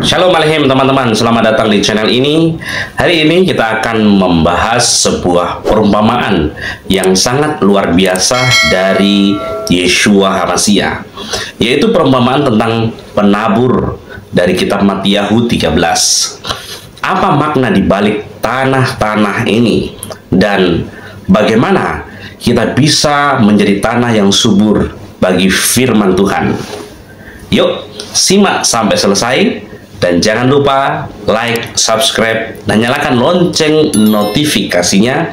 Shalom Alaikum teman-teman, selamat datang di channel ini. Hari ini kita akan membahas sebuah perumpamaan yang sangat luar biasa dari Yeshua HaMashiach, yaitu perumpamaan tentang penabur dari kitab Matiyahu 13. Apa makna di balik tanah-tanah ini dan bagaimana kita bisa menjadi tanah yang subur bagi firman Tuhan? Yuk, simak sampai selesai dan jangan lupa like, subscribe, dan nyalakan lonceng notifikasinya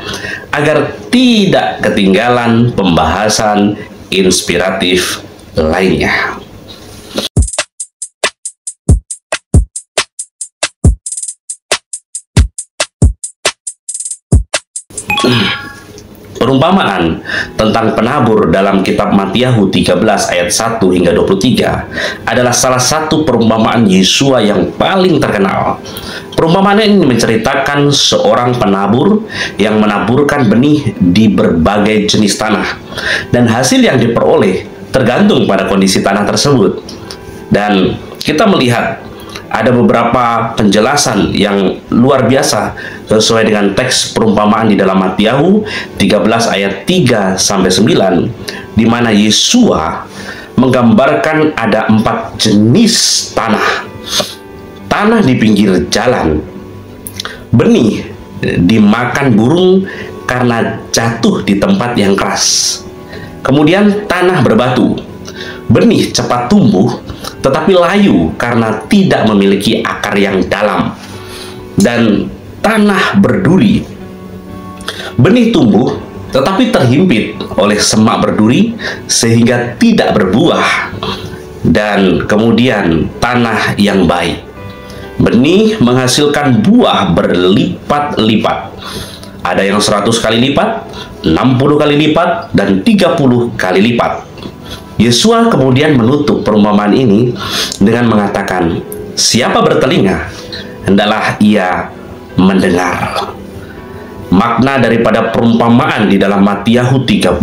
agar tidak ketinggalan pembahasan inspiratif lainnya. Perumpamaan tentang penabur dalam kitab Matiyahu 13 ayat 1 hingga 23 adalah salah satu perumpamaan Yeshua yang paling terkenal. Perumpamaan ini menceritakan seorang penabur yang menaburkan benih di berbagai jenis tanah, dan hasil yang diperoleh tergantung pada kondisi tanah tersebut. Dan kita melihat ada beberapa penjelasan yang luar biasa sesuai dengan teks perumpamaan di dalam Matiyahu 13 ayat 3 sampai 9, di mana Yeshua menggambarkan ada 4 jenis tanah. Tanah di pinggir jalan, benih dimakan burung karena jatuh di tempat yang keras. Kemudian tanah berbatu, benih cepat tumbuh tetapi layu karena tidak memiliki akar yang dalam. Dan tanah berduri, benih tumbuh tetapi terhimpit oleh semak berduri sehingga tidak berbuah. Dan kemudian tanah yang baik, benih menghasilkan buah berlipat-lipat. Ada yang 100 kali lipat, 60 kali lipat, dan 30 kali lipat. Yeshua kemudian menutup perumpamaan ini dengan mengatakan, siapa bertelinga, hendaklah ia mendengar. Makna daripada perumpamaan di dalam Matiyahu 13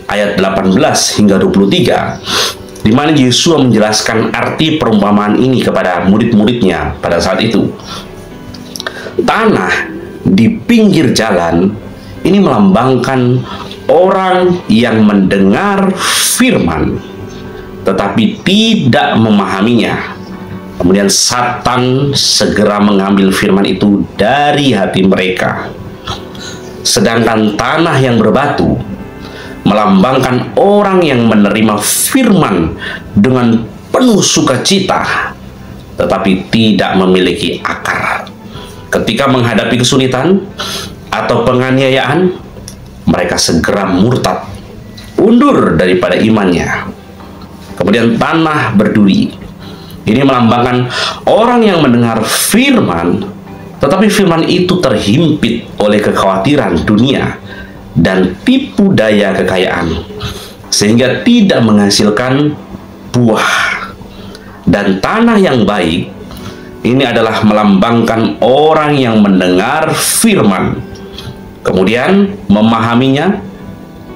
ayat 18 hingga 23, di mana Yeshua menjelaskan arti perumpamaan ini kepada murid-muridnya pada saat itu. Tanah di pinggir jalan ini melambangkan orang yang mendengar firman tetapi tidak memahaminya. Kemudian Satan segera mengambil firman itu dari hati mereka. Sedangkan tanah yang berbatu melambangkan orang yang menerima firman dengan penuh sukacita tetapi tidak memiliki akar. Ketika menghadapi kesulitan atau penganiayaan, mereka segera murtad, undur daripada imannya. Kemudian tanah berduri, ini melambangkan orang yang mendengar firman, tetapi firman itu terhimpit oleh kekhawatiran dunia dan tipu daya kekayaan, sehingga tidak menghasilkan buah. Dan tanah yang baik, ini adalah melambangkan orang yang mendengar firman, kemudian memahaminya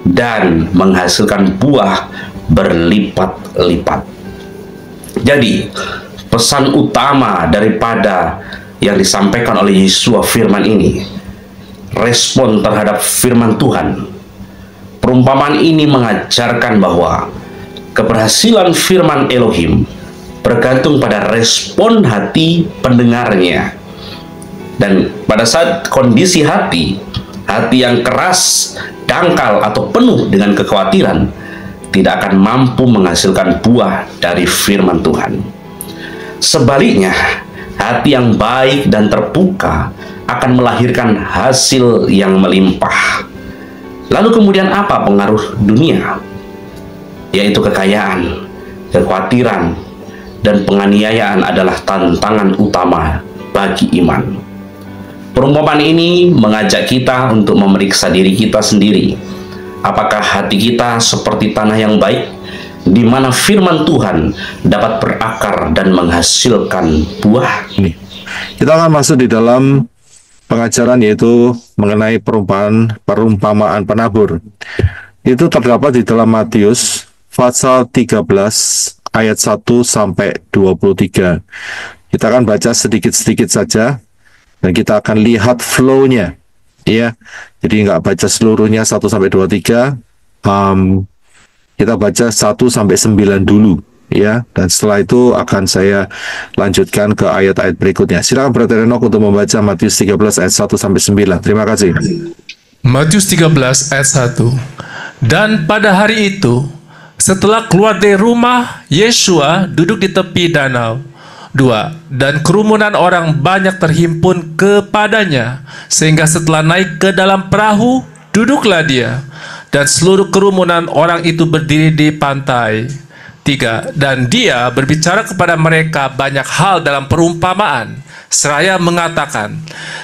dan menghasilkan buah berlipat-lipat. Jadi, pesan utama daripada yang disampaikan oleh Yeshua firman ini, respon terhadap firman Tuhan. Perumpamaan ini mengajarkan bahwa keberhasilan firman Elohim bergantung pada respon hati pendengarnya. Dan pada saat kondisi hati yang keras, dangkal, atau penuh dengan kekhawatiran, tidak akan mampu menghasilkan buah dari firman Tuhan. Sebaliknya, hati yang baik dan terbuka akan melahirkan hasil yang melimpah. Lalu kemudian apa pengaruh dunia? Yaitu kekayaan, kekhawatiran, dan penganiayaan adalah tantangan utama bagi iman. Perumpamaan ini mengajak kita untuk memeriksa diri kita sendiri. Apakah hati kita seperti tanah yang baik, di mana firman Tuhan dapat berakar dan menghasilkan buah? Kita akan masuk di dalam pengajaran, yaitu mengenai perumpamaan penabur. Itu terdapat di dalam Matius pasal 13 ayat 1 sampai 23. Kita akan baca sedikit-sedikit saja dan kita akan lihat flow-nya, ya. Jadi nggak baca seluruhnya 1 sampai 23. Kita baca 1 sampai 9 dulu, ya. Dan setelah itu akan saya lanjutkan ke ayat-ayat berikutnya. Silakan Brother Enoch untuk membaca Matius 13 ayat 1 sampai 9. Terima kasih. Matius 13 ayat 1. Dan pada hari itu, setelah keluar dari rumah, Yesua duduk di tepi danau. 2. Dan kerumunan orang banyak terhimpun kepadanya, sehingga setelah naik ke dalam perahu, duduklah dia. Dan seluruh kerumunan orang itu berdiri di pantai. 3. Dan dia berbicara kepada mereka banyak hal dalam perumpamaan, seraya mengatakan,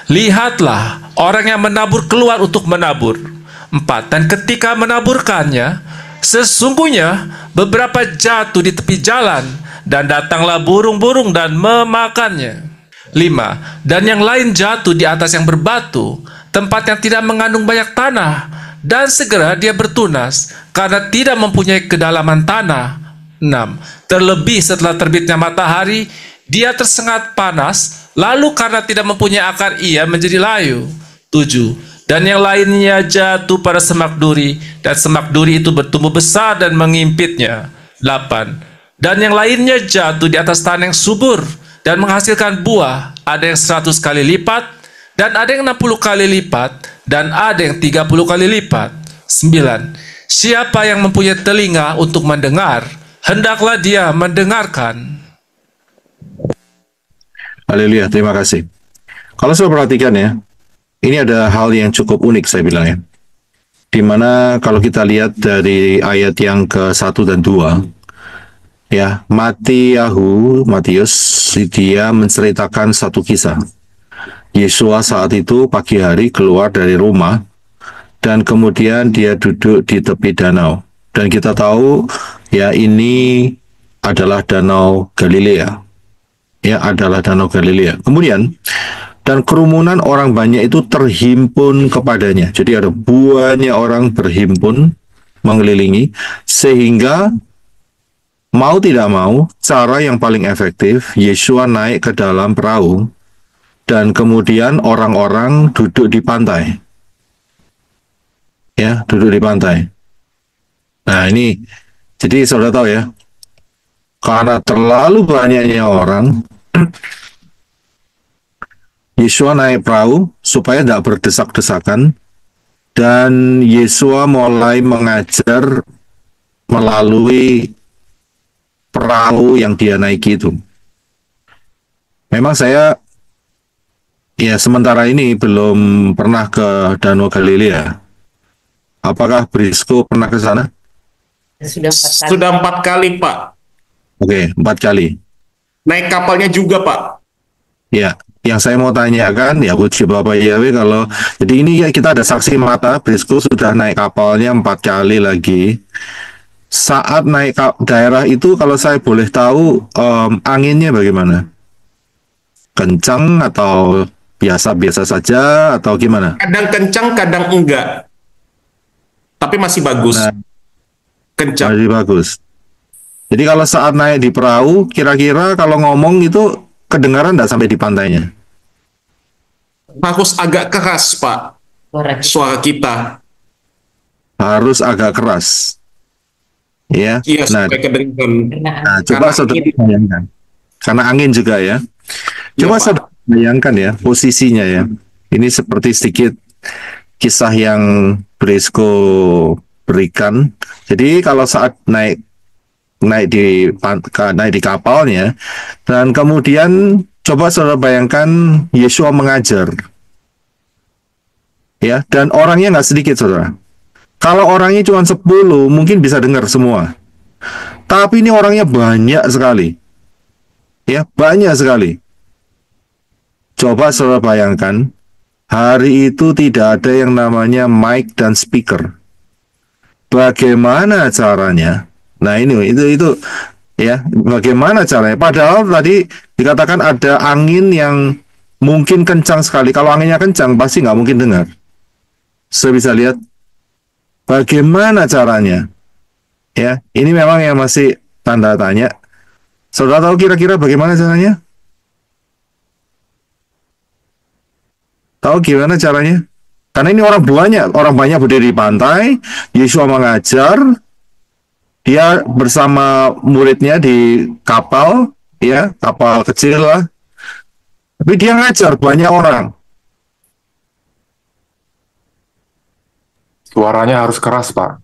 lihatlah, orang yang menabur keluar untuk menabur. 4. Dan ketika menaburkannya, sesungguhnya beberapa jatuh di tepi jalan, dan datanglah burung-burung dan memakannya. 5. Dan yang lain jatuh di atas yang berbatu, tempat yang tidak mengandung banyak tanah, dan segera dia bertunas, karena tidak mempunyai kedalaman tanah. 6. Terlebih setelah terbitnya matahari, dia tersengat panas, lalu karena tidak mempunyai akar ia menjadi layu. 7. Dan yang lainnya jatuh pada semak duri, dan semak duri itu bertumbuh besar dan mengimpitnya. 8. Dan yang lainnya jatuh di atas tanah yang subur dan menghasilkan buah, ada yang 100 kali lipat, dan ada yang 60 kali lipat, dan ada yang 30 kali lipat. 9. Siapa yang mempunyai telinga untuk mendengar, hendaklah dia mendengarkan. Haleluya, terima kasih. Kalau saya perhatikan ya, ini ada hal yang cukup unik saya bilang ya. Dimana kalau kita lihat dari ayat yang ke-1 dan 2, ya, Matius, dia menceritakan satu kisah. Yesua saat itu pagi hari keluar dari rumah, dan kemudian dia duduk di tepi danau. Dan kita tahu, ya, ini adalah Danau Galilea. Ya, adalah Danau Galilea. Kemudian, dan kerumunan orang banyak itu terhimpun kepadanya. Jadi ada banyak orang berhimpun mengelilingi, sehingga mau tidak mau, cara yang paling efektif, Yesua naik ke dalam perahu, dan kemudian orang-orang duduk di pantai. Ya, duduk di pantai. Nah, ini, jadi saudara tahu ya, karena terlalu banyaknya orang, Yesua naik perahu supaya tidak berdesak-desakan, dan Yesua mulai mengajar melalui perahu yang dia naiki itu. Memang saya, ya, sementara ini belum pernah ke Danau Galilea. Apakah Brisco pernah ke sana? Sudah 4 kali, Pak. Oke, 4 kali. Naik kapalnya juga, Pak. Ya, yang saya mau tanyakan, ya puji Bapak Yahweh, kalau jadi ini ya, kita ada saksi mata, Brisco sudah naik kapalnya 4 kali lagi. Saat naik daerah itu, kalau saya boleh tahu, anginnya bagaimana? Kencang atau biasa-biasa saja atau gimana? Kadang kencang, kadang enggak. Tapi masih bagus. Nah, Kencang. masih bagus. Jadi kalau saat naik di perahu, kira-kira kalau ngomong itu kedengaran nggak sampai di pantainya? Harus agak keras, Pak. Suara kita. Harus agak keras. Ya. Iya, Nah, supaya kedengaran. coba Karena saudara angin. bayangkan. Karena angin juga ya. Coba Iya, Pak. saudara bayangkan ya posisinya ya. Ini seperti sedikit kisah yang Brisco berikan. Jadi kalau saat naik di kapalnya, dan kemudian coba saudara bayangkan Yesua mengajar. Ya, dan orangnya nggak sedikit, saudara. Kalau orangnya cuma 10, mungkin bisa dengar semua. Tapi ini orangnya banyak sekali. Ya, banyak sekali. Coba saudara bayangkan, hari itu tidak ada yang namanya mic dan speaker. Bagaimana caranya? Nah, itu ya, bagaimana caranya? Padahal tadi dikatakan ada angin yang mungkin kencang sekali. Kalau anginnya kencang, pasti nggak mungkin dengar. Saya bisa lihat bagaimana caranya. Ya, ini memang yang masih tanda tanya. Saudara tahu kira-kira bagaimana caranya? Tahu gimana caranya? Karena ini orang banyak berdiri di pantai, Yesua mengajar, dia bersama muridnya di kapal, ya, kapal kecil lah. Tapi dia ngajar banyak orang. Suaranya harus keras, Pak.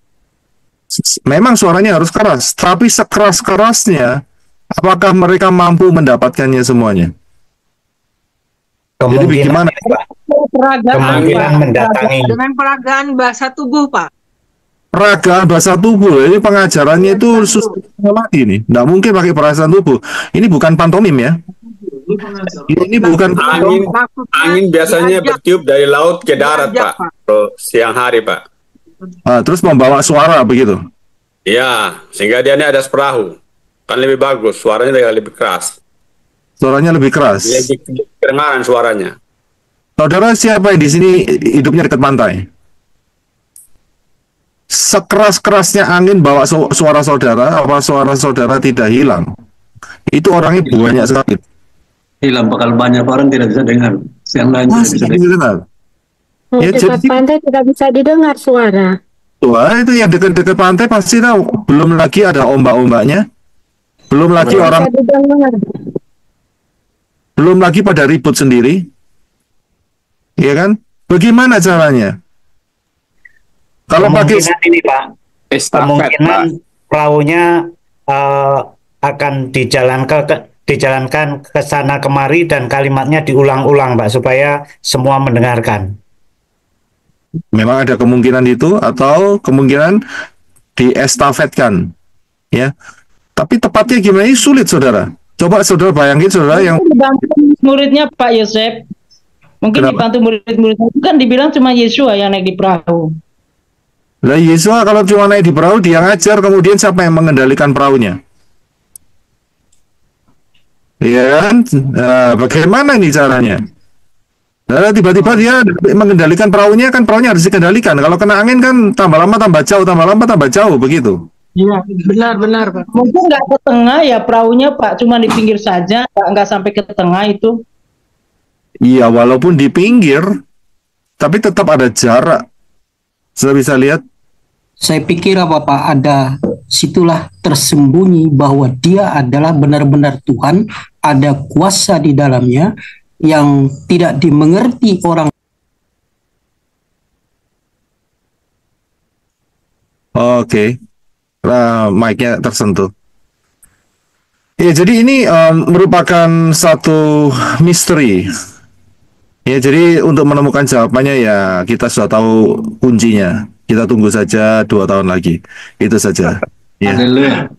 Memang suaranya harus keras, tapi sekeras-kerasnya, apakah mereka mampu mendapatkannya semuanya? Jadi bagaimana? Kemungkinan mendatangi. Dengan peragaan bahasa tubuh, Pak. Peragaan bahasa tubuh, ini pengajarannya itu susah mati nih. Nggak mungkin pakai perasaan tubuh. Ini bukan pantomim ya. Ini bukan Angin biasanya bertiup dari laut ke darat, Pak. Siang hari, Pak. terus membawa suara begitu. Iya, sehingga dia ini ada perahu. Kan lebih bagus, suaranya lebih keras. Suaranya lebih keras. Lebih kedengaran suaranya. Saudara siapa yang di sini hidupnya dekat pantai? Sekeras-kerasnya angin bawa suara saudara, apa suara saudara tidak hilang? Itu orangnya banyak sekali. Hilang, bakal banyak orang tidak bisa dengar. Yang lain tidak bisa dengar. Ya, dekat pantai tidak bisa didengar suara. Wah, itu yang dekat-dekat pantai pasti tahu. Belum lagi ada ombak-ombaknya. Belum lagi orang. Belum lagi pada ribut sendiri. Iya kan? Bagaimana caranya? Kalau pakai ini, Pak, kemungkinan perahunya akan dijalankan ke sana kemari dan kalimatnya diulang-ulang, Pak, supaya semua mendengarkan. Memang ada kemungkinan itu, atau kemungkinan diestafetkan, ya. Tapi tepatnya gimana? Ini sulit, saudara. Coba saudara bayangin, saudara yang muridnya Pak Yosef. Mungkin dibantu murid-muridnya. Itu kan dibilang cuma Yesua yang naik di perahu. Lah Yesua kalau cuma naik di perahu, dia ngajar, kemudian siapa yang mengendalikan perahunya? Iya kan? Nah, bagaimana nih caranya? Nah, tiba-tiba dia mengendalikan perahunya, kan perahunya harus dikendalikan. Kalau kena angin kan tambah lama tambah jauh, tambah lama tambah jauh, begitu. Iya, benar, Pak. Mungkin nggak ke tengah ya perahunya, Pak, cuma di pinggir saja, nggak sampai ke tengah itu. Iya, walaupun di pinggir, tapi tetap ada jarak. Sudah bisa lihat? Saya pikir apa Pak, ada situlah tersembunyi bahwa dia adalah benar-benar Tuhan, ada kuasa di dalamnya yang tidak dimengerti orang. Oke. Mic-nya tersentuh. Ya, jadi ini merupakan satu misteri. Ya, jadi untuk menemukan jawabannya ya kita sudah tahu kuncinya. Kita tunggu saja 2 tahun lagi. Itu saja. Ya. Haleluya.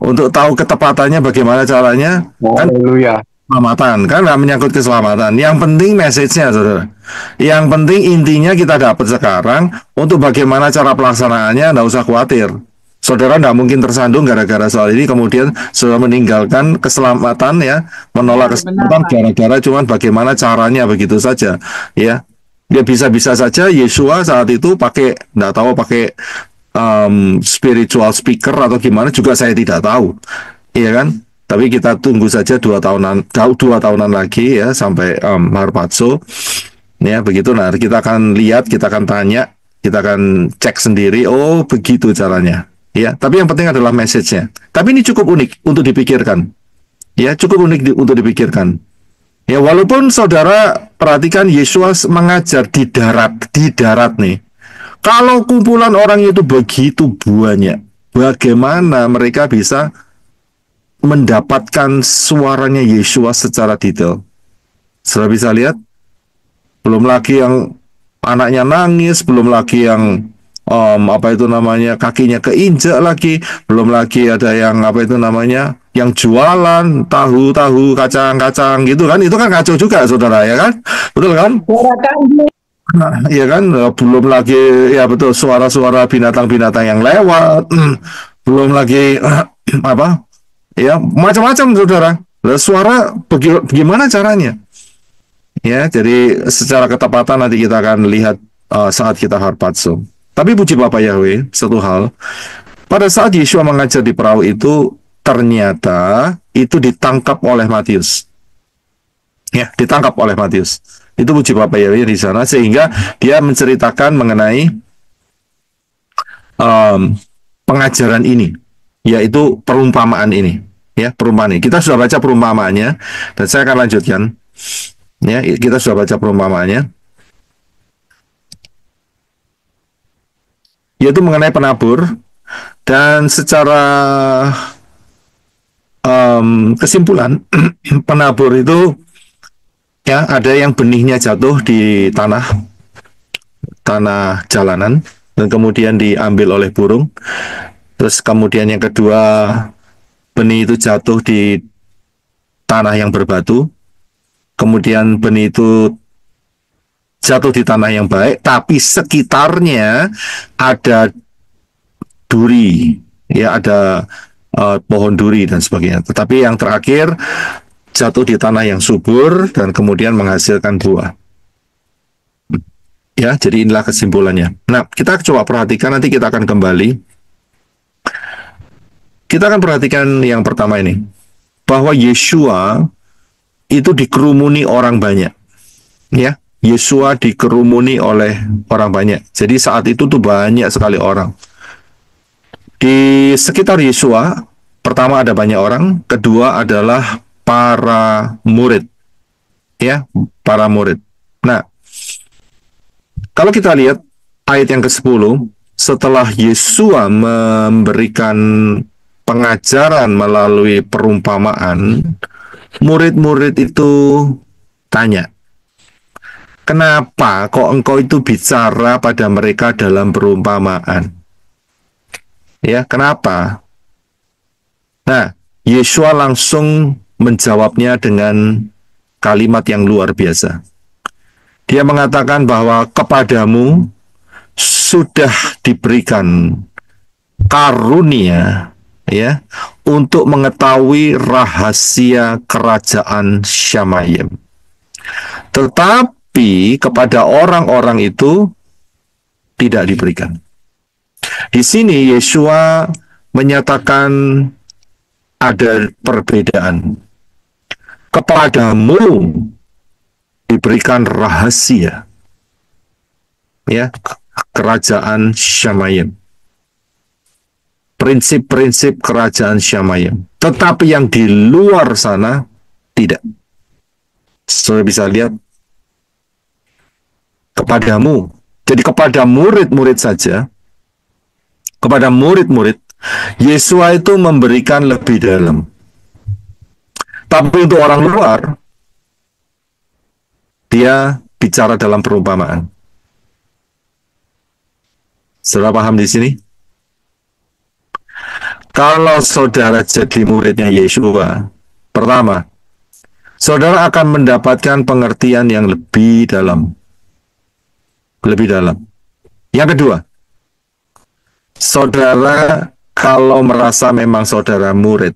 Untuk tahu ketepatannya bagaimana caranya? Haleluya. Keselamatan, kan nggak menyangkut keselamatan. Yang penting message-nya, saudara. Yang penting intinya kita dapat sekarang. Untuk bagaimana cara pelaksanaannya, nggak usah khawatir. Saudara nggak mungkin tersandung gara-gara soal ini, kemudian sudah meninggalkan keselamatan, ya, menolak keselamatan gara-gara cuman bagaimana caranya, begitu saja, ya. Dia bisa-bisa saja Yesua saat itu nggak tahu pakai spiritual speaker atau gimana, juga saya tidak tahu, iya kan? Tapi kita tunggu saja 2 tahunan lagi, ya, sampai Harpazo, ya, begitu. Nah, kita akan lihat, kita akan tanya, kita akan cek sendiri. Oh, begitu caranya. Ya, tapi yang penting adalah message-nya. Tapi ini cukup unik untuk dipikirkan. Ya, cukup unik untuk dipikirkan. Ya, walaupun saudara perhatikan Yesua mengajar di darat nih. Kalau kumpulan orang itu begitu banyak, bagaimana mereka bisa mendapatkan suaranya Yesua secara detail? Sudah bisa lihat? Belum lagi yang anaknya nangis, belum lagi yang kakinya keinjak lagi, belum lagi ada yang yang jualan tahu kacang gitu kan, itu kan kacau juga, saudara, ya kan, betul kan? Iya kan, belum lagi, ya betul, suara-suara binatang-binatang yang lewat, belum lagi ya macam-macam, saudara. Suara bagaimana caranya? Ya, jadi secara ketepatan nanti kita akan lihat saat kita Harpazo. Tapi puji Bapa Yahweh, satu hal, pada saat Yesua mengajar di perahu itu, ternyata itu ditangkap oleh Matius. Ya, ditangkap oleh Matius. Itu puji Bapak Yahweh di sana, sehingga dia menceritakan mengenai pengajaran ini, yaitu perumpamaan ini. Ya, perumpamaan ini. Kita sudah baca perumpamaannya, dan saya akan lanjutkan. Ya, kita sudah baca perumpamaannya, yaitu mengenai penabur, dan secara kesimpulan penabur itu ya ada yang benihnya jatuh di tanah jalanan dan kemudian diambil oleh burung. Terus kemudian yang kedua, benih itu jatuh di tanah yang berbatu. Kemudian benih itu jatuh di tanah yang baik, tapi sekitarnya ada duri, ya ada pohon duri dan sebagainya. Tetapi yang terakhir jatuh di tanah yang subur dan kemudian menghasilkan buah. Ya, jadi inilah kesimpulannya. Nah, kita coba perhatikan, nanti kita akan kembali. Kita akan perhatikan yang pertama ini, bahwa Yesua itu dikerumuni orang banyak. Ya, Yesua dikerumuni oleh orang banyak. Jadi saat itu tuh banyak sekali orang. Di sekitar Yesua, pertama ada banyak orang, kedua adalah para murid. Ya, para murid. Nah, kalau kita lihat ayat yang ke-10, setelah Yesua memberikan pengajaran melalui perumpamaan, murid-murid itu tanya, kenapa kok engkau itu bicara pada mereka dalam perumpamaan? Ya, kenapa? Nah, Yesua langsung menjawabnya dengan kalimat yang luar biasa. Dia mengatakan bahwa kepadamu sudah diberikan karunia, ya, untuk mengetahui rahasia kerajaan Syamayim. Tetapi kepada orang-orang itu tidak diberikan. Di sini Yesua menyatakan ada perbedaan. Kepadamu diberikan rahasia, ya, kerajaan Syamayim. Prinsip-prinsip kerajaan Syamayim. Tetapi yang di luar sana tidak. Saudara bisa lihat, kepadamu. Jadi kepada murid-murid saja, kepada murid-murid, Yesua itu memberikan lebih dalam. Tapi untuk orang luar, dia bicara dalam perumpamaan. Saudara paham di sini? Kalau saudara jadi muridnya Yesua, pertama, saudara akan mendapatkan pengertian yang lebih dalam. Lebih dalam. Yang kedua, saudara kalau merasa memang saudara murid,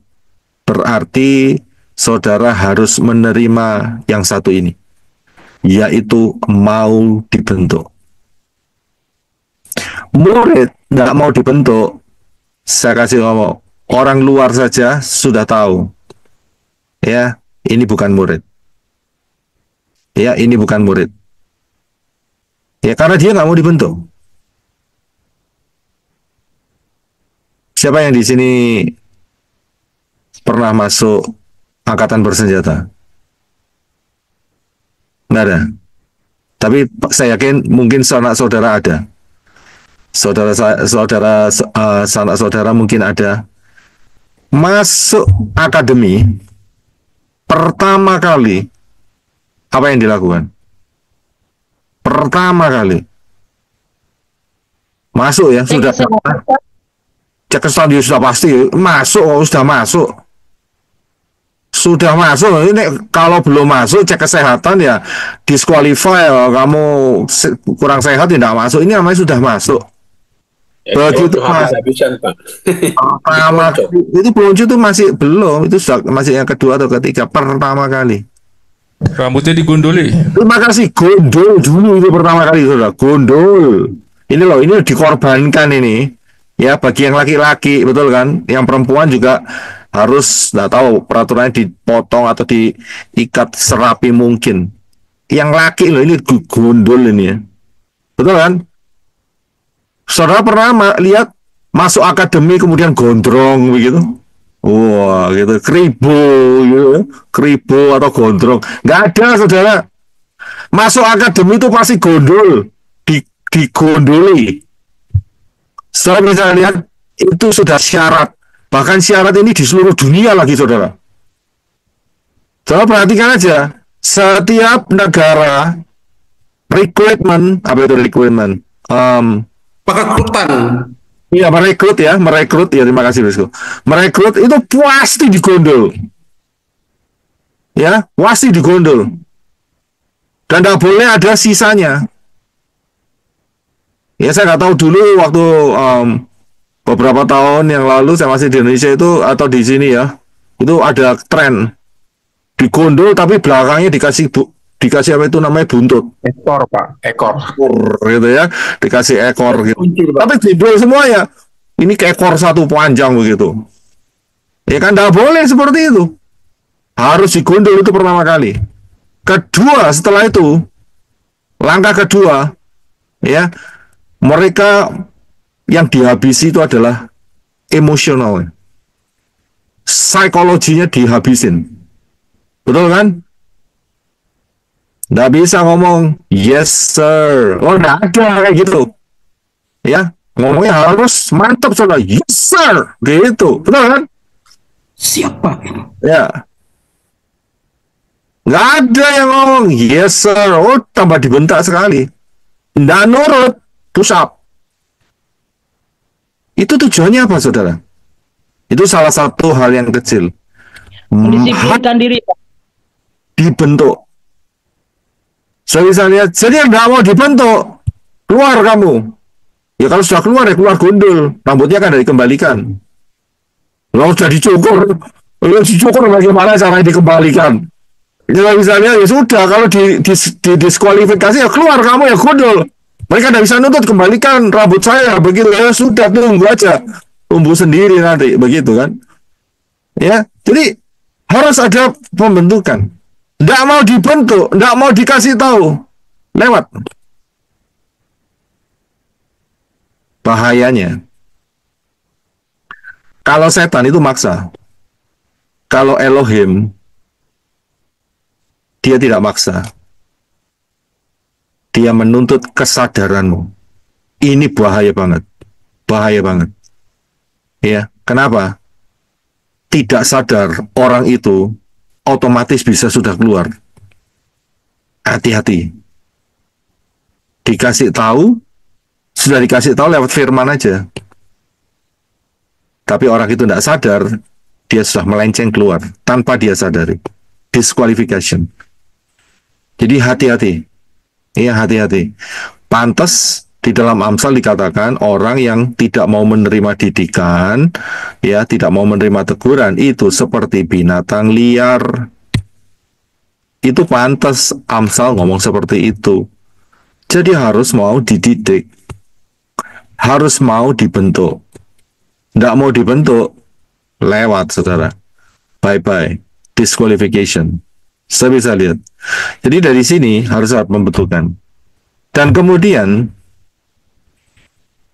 berarti saudara harus menerima yang satu ini, yaitu mau dibentuk. Murid nggak mau dibentuk, saya kasih ngomong, orang luar saja sudah tahu, ya, ini bukan murid. Ya, ini bukan murid. Ya, karena dia nggak mau dibentuk. Siapa yang di sini pernah masuk angkatan bersenjata? Nggak ada. Tapi saya yakin mungkin saudara ada. Sanak saudara mungkin ada. Masuk akademi, pertama kali, apa yang dilakukan? Pertama kali. Masuk ya, sudah. Cek kesehatan dia sudah pasti masuk, sudah masuk. Ini kalau belum masuk cek kesehatan ya disqualify, kamu kurang sehat tidak masuk. Ini namanya sudah masuk. Begitu pertama itu peluncu itu masih belum, itu sudah masih yang kedua atau ketiga, pertama kali. Rambutnya digondoli. Terima kasih, gondol dulu itu pertama kali, saudara, gondol. Ini loh, ini dikorbankan ini. Ya, bagi yang laki-laki, betul kan? Yang perempuan juga harus, nggak tahu, peraturannya dipotong atau diikat serapi mungkin. yang laki loh, ini gondol ini ya. Betul kan? Saudara pernah lihat masuk akademi kemudian gondrong begitu? Wah, gitu, kribo, gitu, kribo atau gondrong. Nggak ada, saudara. Masuk akademi itu pasti gondol, digondoli. Saudara bisa lihat, itu sudah syarat. Bahkan syarat ini di seluruh dunia lagi, saudara. Saudara perhatikan aja, setiap negara rekrutmen, apa itu rekrutmen? Perekrutan. Iya, merekrut ya, terima kasih Bosku. Merekrut itu pasti digondol. Ya, pasti digondol. Dan tidak boleh ada sisanya. Ya, saya nggak tahu dulu waktu beberapa tahun yang lalu saya masih di Indonesia itu atau di sini ya, itu ada tren digondol tapi belakangnya dikasih apa itu namanya buntut. Ekor, Pak. Ekor. Gitu ya, dikasih ekor gitu. Tapi gondol semuanya. Ini ke ekor satu panjang begitu. Ya kan tidak boleh seperti itu. Harus digondol itu pertama kali. Kedua, setelah itu langkah kedua ya, mereka yang dihabisi itu adalah emosional. Psikologinya dihabisin. Betul kan? Nggak bisa ngomong yes sir. Oh, nggak ada kayak gitu. Ya, ngomongnya harus mantap saudara. Yes sir. Gitu. Betul kan? Siapa? Ya. Nggak ada yang ngomong yes sir. Oh, tambah dibentak sekali. Nggak nurut. Push up. Itu tujuannya apa, saudara? Itu salah satu hal yang kecil. Mendisiplinkan diri, Pak. Dibentuk. Saya bisa lihat, jadi yang nggak mau dibentuk, keluar kamu. Ya kalau sudah keluar, ya keluar gondol. Rambutnya kan dikembalikan. Kalau sudah dicukur bagaimana caranya dikembalikan? Ya bisa lihat, ya sudah, kalau diskualifikasi, ya keluar kamu, ya gondol. Mereka tidak bisa nuntut, kembalikan rambut saya, begitu ya sudah, tunggu aja, tumbuh sendiri nanti, begitu kan? Ya, jadi harus ada pembentukan. Tidak mau dibentuk, tidak mau dikasih tahu, lewat. Bahayanya, kalau setan itu maksa, kalau Elohim dia tidak maksa. Dia menuntut kesadaranmu. Ini bahaya banget. Bahaya banget. Ya, kenapa? Tidak sadar orang itu otomatis bisa sudah keluar. Hati-hati. Dikasih tahu, sudah dikasih tahu lewat firman aja. Tapi orang itu tidak sadar, dia sudah melenceng keluar tanpa dia sadari. Disqualification. Jadi hati-hati. Iya, hati-hati. Pantas di dalam Amsal dikatakan orang yang tidak mau menerima didikan, ya, tidak mau menerima teguran, itu seperti binatang liar. Itu pantas Amsal ngomong seperti itu. Jadi harus mau dididik. Harus mau dibentuk. Tidak mau dibentuk, lewat, saudara. Bye-bye. Disqualification. Saya bisa lihat. Jadi dari sini harus membetulkan. Dan kemudian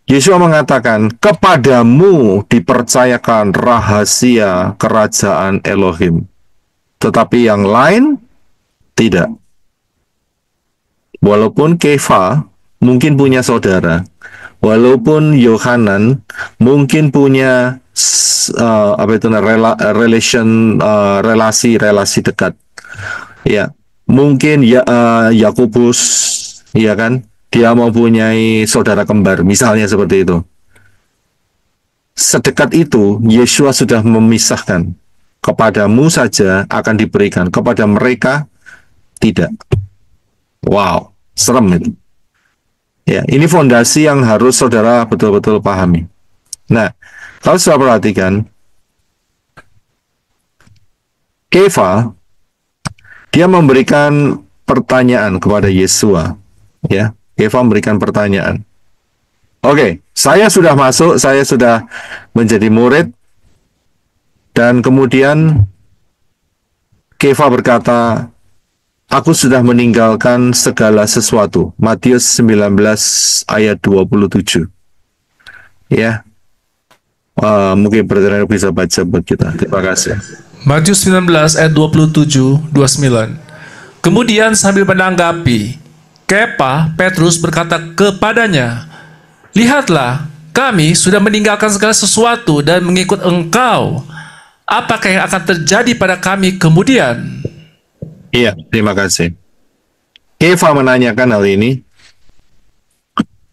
Yesua mengatakan, kepadamu dipercayakan rahasia kerajaan Elohim. Tetapi yang lain tidak. Walaupun Kefa mungkin punya saudara, walaupun Yohanan mungkin punya relasi dekat. Ya, mungkin ya Yakobus, ya kan, dia mempunyai saudara kembar, misalnya seperti itu. Sedekat itu, Yesua sudah memisahkan. Kepadamu saja akan diberikan, kepada mereka tidak. Wow, serem itu. Ya, ini fondasi yang harus saudara betul-betul pahami. Nah, kalau saudara perhatikan, Kefa dia memberikan pertanyaan kepada Yesua, ya. Kefa memberikan pertanyaan. Oke, saya sudah masuk, saya sudah menjadi murid, dan kemudian Kefa berkata, Aku sudah meninggalkan segala sesuatu. Matius 19 ayat 27. Ya. Mungkin Brother bisa baca buat kita. Terima kasih. Matius 19 ayat 27-29. Kemudian sambil menanggapi, Kepa, Petrus berkata kepadanya, "Lihatlah, kami sudah meninggalkan segala sesuatu dan mengikut engkau. Apakah yang akan terjadi pada kami kemudian?" Iya, terima kasih. Kefa menanyakan hal ini.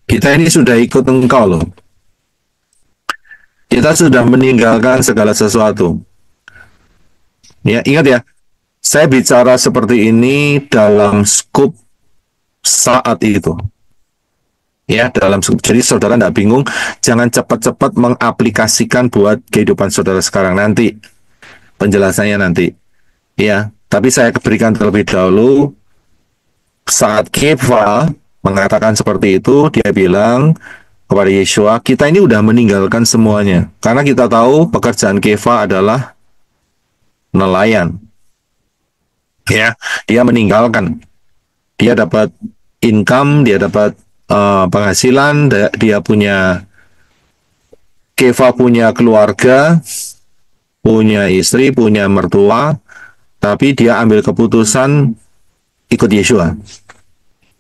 Kita ini sudah ikut engkau loh. Kita sudah meninggalkan segala sesuatu. Ya, ingat ya, saya bicara seperti ini dalam skup saat itu. Ya, dalam skup. Jadi saudara tidak bingung, jangan cepat-cepat mengaplikasikan buat kehidupan saudara sekarang, nanti. Penjelasannya nanti. Ya, tapi saya berikan terlebih dahulu. Saat Kefa mengatakan seperti itu, dia bilang kepada Yeshua, kita ini udah meninggalkan semuanya. Karena kita tahu pekerjaan Kefa adalah nelayan. Ya, dia meninggalkan. Dia dapat income, dia dapat penghasilan, dia punya, Kefa punya keluarga, punya istri, punya mertua, tapi dia ambil keputusan ikut Yeshua.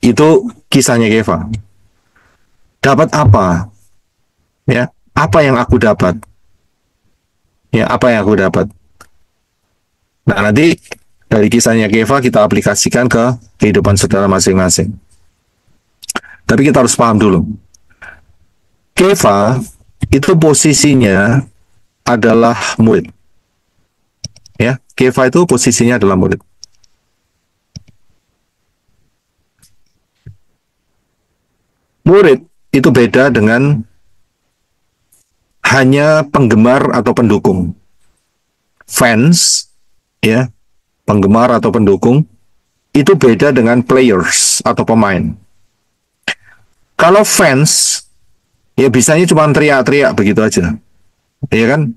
Itu kisahnya Kefa. Dapat apa? Ya, apa yang aku dapat? Ya, apa yang aku dapat? Nah, nanti dari kisahnya Kefa kita aplikasikan ke kehidupan saudara masing-masing. Tapi kita harus paham dulu. Kefa itu posisinya adalah murid. Ya, Kefa itu posisinya adalah murid. Murid itu beda dengan hanya penggemar atau pendukung. Fans, ya, penggemar atau pendukung, itu beda dengan players atau pemain. Kalau fans, ya bisanya cuma teriak-teriak begitu aja. Ya kan?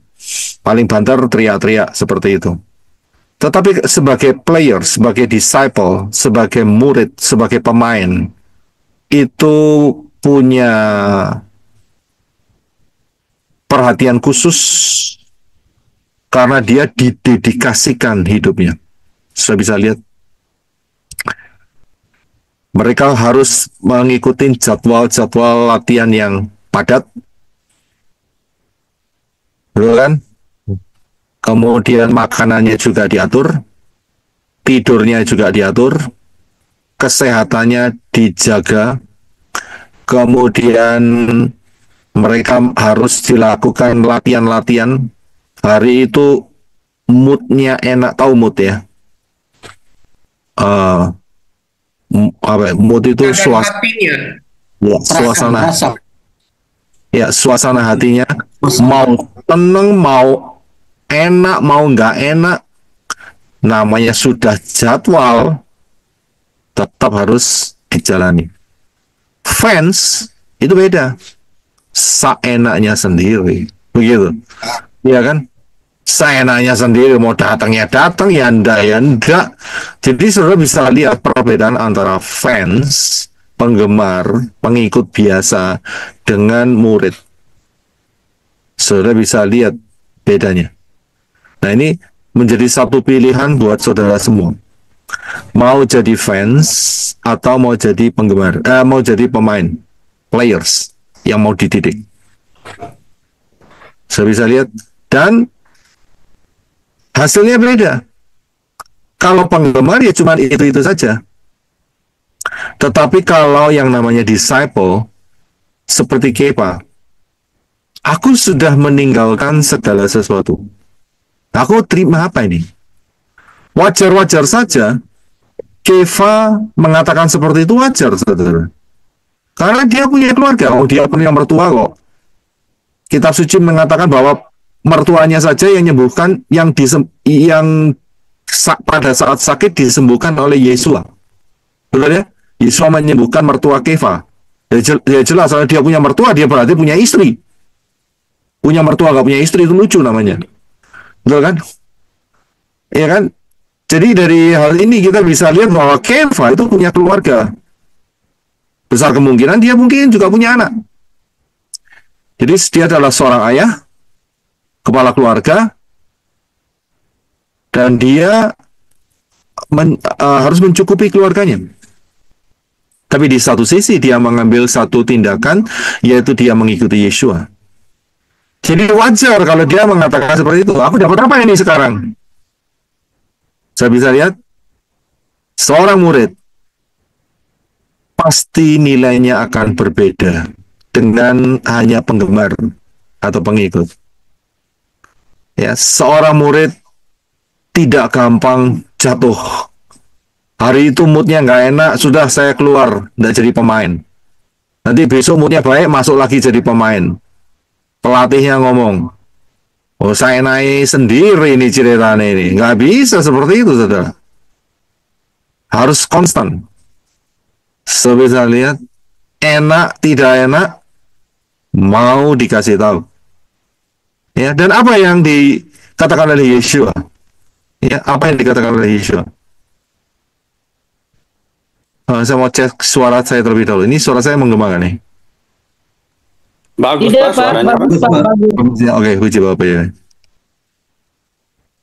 Paling banter teriak-teriak seperti itu. Tetapi sebagai player, sebagai disciple, sebagai murid, sebagai pemain, itu punya perhatian khusus karena dia didedikasikan hidupnya. Saya bisa lihat mereka harus mengikuti jadwal-jadwal latihan yang padat, betul kan? Kemudian makanannya juga diatur, tidurnya juga diatur, kesehatannya dijaga, kemudian mereka harus dilakukan latihan-latihan. Hari itu moodnya enak, tahu mood ya? Mood itu suasana. Ya, suasana hatinya mau tenang, mau enak, mau nggak enak, namanya sudah jadwal, tetap harus dijalani. Fans itu beda, seenaknya sendiri, begitu, ya kan? Seenaknya sendiri, mau datangnya datang, ya enggak. Jadi saudara bisa lihat perbedaan antara fans, penggemar, pengikut biasa dengan murid. Saudara bisa lihat bedanya. Nah, ini menjadi satu pilihan buat saudara semua. Mau jadi fans atau mau jadi penggemar, mau jadi pemain, players yang mau dididik. Saya bisa lihat, dan hasilnya beda. Kalau penggemar ya cuma itu saja. Tetapi kalau yang namanya disciple, seperti Kepa, aku sudah meninggalkan segala sesuatu. Aku terima apa ini? Wajar-wajar saja Kefa mengatakan seperti itu, wajar, saudara. Karena dia punya keluarga, dia punya mertua kok. Kitab suci mengatakan bahwa mertuanya saja yang menyembuhkan, yang pada saat sakit disembuhkan oleh Yeshua. Betul ya? Yeshua menyembuhkan mertua Kefa. Ya jelas, kalau dia punya mertua, dia berarti punya istri. Punya mertua, gak punya istri, itu lucu namanya. Betul kan? Iya kan? Jadi dari hal ini kita bisa lihat bahwa Kefa itu punya keluarga. Besar kemungkinan dia mungkin juga punya anak. Jadi dia adalah seorang ayah, kepala keluarga, dan dia harus mencukupi keluarganya. Tapi di satu sisi dia mengambil satu tindakan, yaitu dia mengikuti Yeshua. Jadi wajar kalau dia mengatakan seperti itu. Aku dapat apa ini sekarang? Saya bisa lihat seorang murid pasti nilainya akan berbeda dengan hanya penggemar atau pengikut. Ya, seorang murid tidak gampang jatuh. Hari itu moodnya nggak enak, sudah saya keluar, nggak jadi pemain. Nanti besok moodnya baik, masuk lagi jadi pemain. Pelatihnya ngomong, oh saya naik sendiri ini ceritanya ini. Nggak bisa seperti itu, saudara. Harus konstan. So bisa lihat, enak, tidak enak, mau dikasih tahu. Ya, dan apa yang dikatakan oleh Yeshua? Ya, apa yang dikatakan oleh Yeshua? Saya mau cek suara saya terlebih dahulu. Ini suara saya menggema nih. Bagus, Tidak, Pak, suaranya, Pak. bagus. Oke, puji Bapak ya.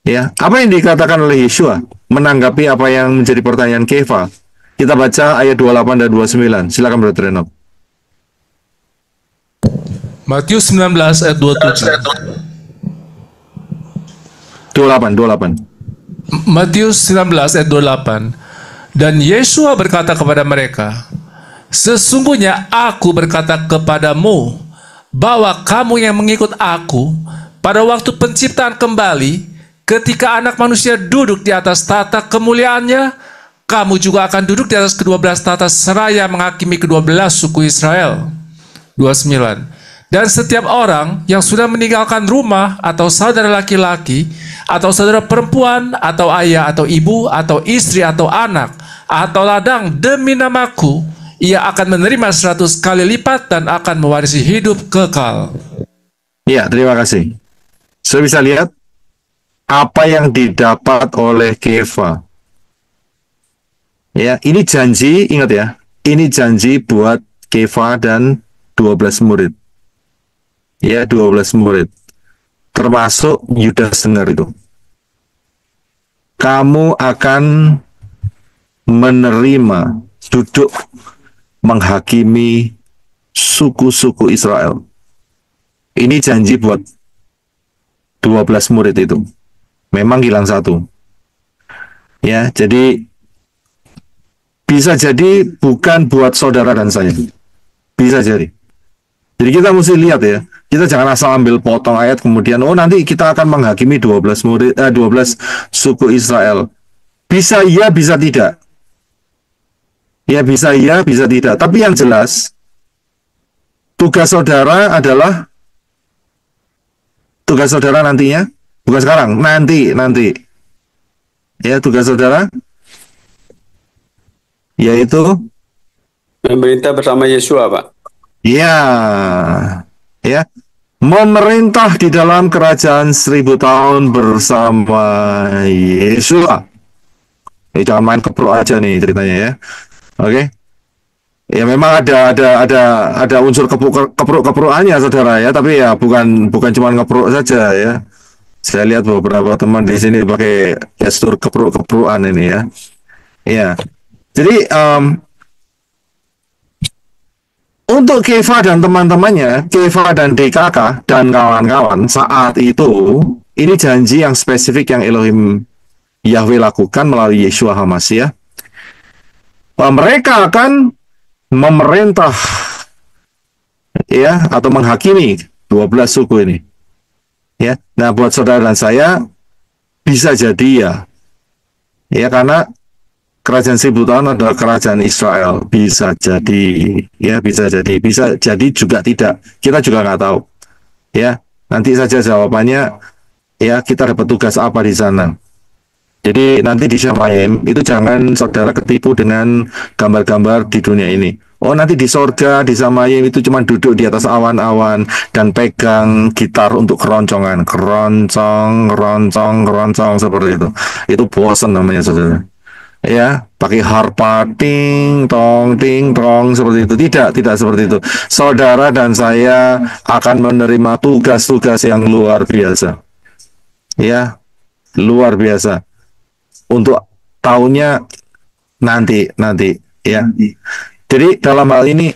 Ya, apa yang dikatakan oleh Yeshua menanggapi apa yang menjadi pertanyaan Kefa? Kita baca ayat 28 dan 29. Silakan Brother Renok. Matius 19 ayat 27. 28. Matius 19 ayat 28. Dan Yeshua berkata kepada mereka, sesungguhnya aku berkata kepadamu, bahwa kamu yang mengikut aku, pada waktu penciptaan kembali, ketika anak manusia duduk di atas tahta kemuliaannya, kamu juga akan duduk di atas ke-12 tahta seraya menghakimi ke-12 suku Israel. 29. Dan setiap orang yang sudah meninggalkan rumah, atau saudara laki-laki, atau saudara perempuan, atau ayah, atau ibu, atau istri, atau anak, atau ladang demi namaku, ia akan menerima 100 kali lipat dan akan mewarisi hidup kekal. Ya, terima kasih. Saya bisa lihat apa yang didapat oleh Kefa. Ya, ini janji, ingat ya, ini janji buat Kefa dan 12 murid. Ya, 12 murid. Termasuk Yudas dengar itu. Kamu akan menerima, duduk menghakimi suku-suku Israel. Ini janji buat 12 murid itu. Memang hilang satu. Ya, jadi bisa jadi bukan buat saudara dan saya. Bisa jadi. Jadi kita mesti lihat ya. Kita jangan asal ambil potong ayat kemudian oh nanti kita akan menghakimi 12 suku Israel. Bisa iya, bisa tidak. Ya bisa iya, bisa tidak. Tapi yang jelas tugas saudara adalah tugas saudara nantinya, bukan sekarang, nanti. Ya, tugas saudara yaitu memerintah bersama Yeshua, Pak. Ya, memerintah di dalam kerajaan 1000 tahun bersama Yeshua. Jangan main keprok aja nih ceritanya ya. Oke. Ya memang ada unsur keprok-keprokannya saudara ya, tapi ya bukan cuma ngeprok saja ya. Saya lihat beberapa teman di sini pakai gestur keprok-keprokan ini ya. Ya. Jadi untuk Kefa dan teman-temannya, Kefa dan DKK dan kawan-kawan saat itu, ini janji yang spesifik yang Elohim Yahweh lakukan melalui Yeshua HaMashiach. Mereka akan memerintah ya atau menghakimi 12 suku ini. Ya. Nah, buat saudara dan saya bisa jadi ya. Ya, karena kerajaan 1000 tahun adalah kerajaan Israel. Bisa jadi, ya bisa jadi juga tidak. Kita juga nggak tahu. Ya, nanti saja jawabannya. Ya, kita dapat tugas apa di sana. Jadi nanti di Syamayim itu jangan saudara ketipu dengan gambar-gambar di dunia ini. Oh nanti di sorga di Samayim itu cuma duduk di atas awan-awan dan pegang gitar untuk keroncongan, keroncong, keroncong, keroncong seperti itu. Itu bosan namanya saudara. Ya, pakai harpa ting tong seperti itu. Tidak seperti itu. Saudara dan saya akan menerima tugas-tugas yang luar biasa. Ya, luar biasa. Untuk tahunnya nanti ya. Jadi dalam hal ini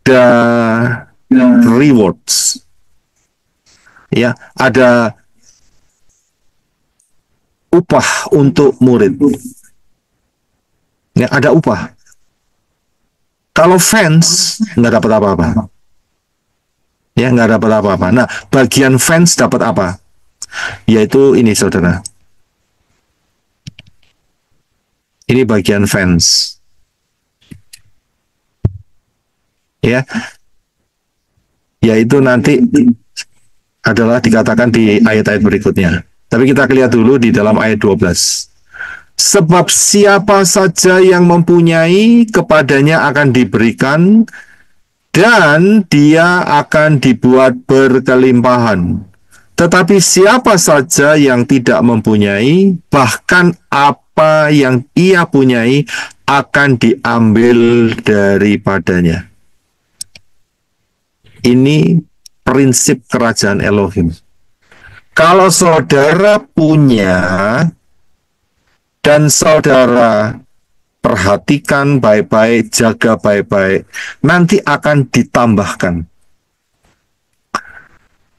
ada rewards, ya, ada upah untuk murid, ya, ada upah. Kalau fans nggak dapat apa-apa, ya, nggak dapat apa-apa. Nah, bagian fans dapat apa? Yaitu ini saudara, ini bagian fans. Ya, yaitu nanti adalah dikatakan di ayat-ayat berikutnya. Tapi kita lihat dulu di dalam ayat 12. Sebab siapa saja yang mempunyai, kepadanya akan diberikan, dan dia akan dibuat berkelimpahan. Tetapi siapa saja yang tidak mempunyai, bahkan apa yang ia punyai akan diambil daripadanya. Ini prinsip kerajaan Elohim. Kalau saudara punya dan saudara perhatikan baik-baik, jaga baik-baik, nanti akan ditambahkan.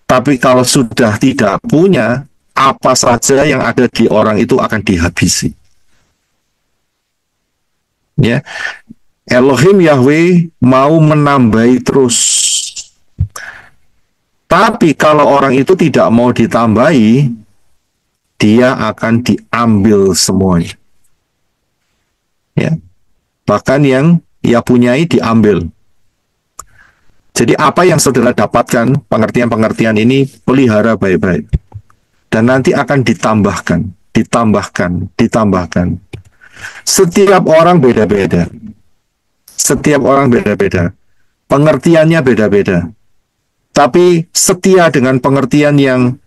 Tapi kalau sudah tidak punya, apa saja yang ada di orang itu akan dihabisi. Ya, Elohim Yahweh mau menambahi terus. Tapi kalau orang itu tidak mau ditambahi, dia akan diambil semuanya. Ya. Bahkan yang ia punyai diambil. Jadi apa yang saudara dapatkan, pengertian-pengertian ini pelihara baik-baik. Dan nanti akan ditambahkan. Setiap orang beda-beda. Pengertiannya beda-beda. Tapi setia dengan pengertian yang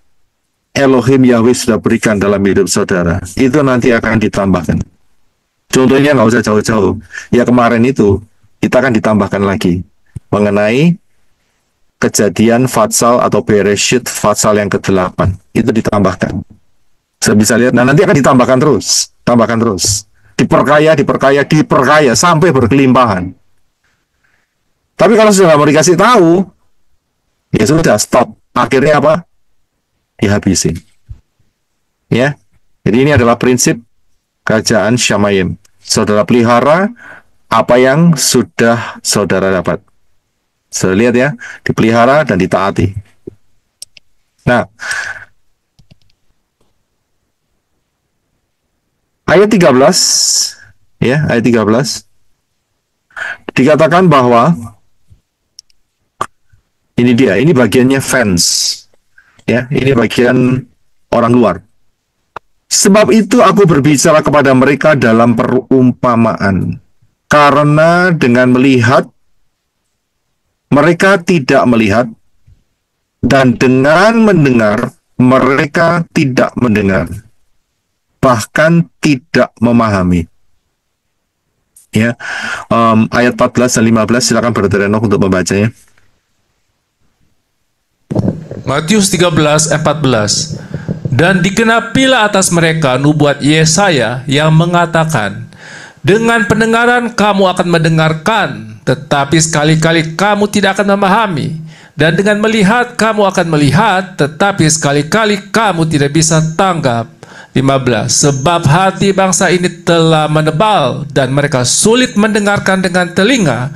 Elohim Yahweh sudah berikan dalam hidup saudara, itu nanti akan ditambahkan. Contohnya nggak usah jauh-jauh. Ya kemarin itu, kita akan ditambahkan lagi mengenai kejadian Fatsal atau Bereshit Fatsal yang ke-8. Itu ditambahkan. Saya bisa lihat, nah nanti akan ditambahkan terus. Diperkaya, sampai berkelimpahan. Tapi kalau sudah mau dikasih tahu, ya sudah, stop. Akhirnya apa? Dihabisin. Ya. Jadi ini adalah prinsip kerajaan Shamayim. Saudara pelihara apa yang sudah saudara dapat. Saudara lihat ya, dipelihara dan ditaati. Nah, ayat 13, ya, ayat 13 dikatakan bahwa ini bagiannya fans. Ya, ini bagian orang luar. Sebab itu aku berbicara kepada mereka dalam perumpamaan. Karena dengan melihat, mereka tidak melihat. Dan dengan mendengar, mereka tidak mendengar. Bahkan tidak memahami. Ya, ayat 14 dan 15, silakan Brother Enoch untuk membacanya. Matius 13:14. Dan digenapilah atas mereka nubuat Yesaya yang mengatakan, dengan pendengaran kamu akan mendengarkan, tetapi sekali-kali kamu tidak akan memahami. Dan dengan melihat kamu akan melihat, tetapi sekali-kali kamu tidak bisa tanggap. 15. Sebab hati bangsa ini telah menebal, dan mereka sulit mendengarkan dengan telinga,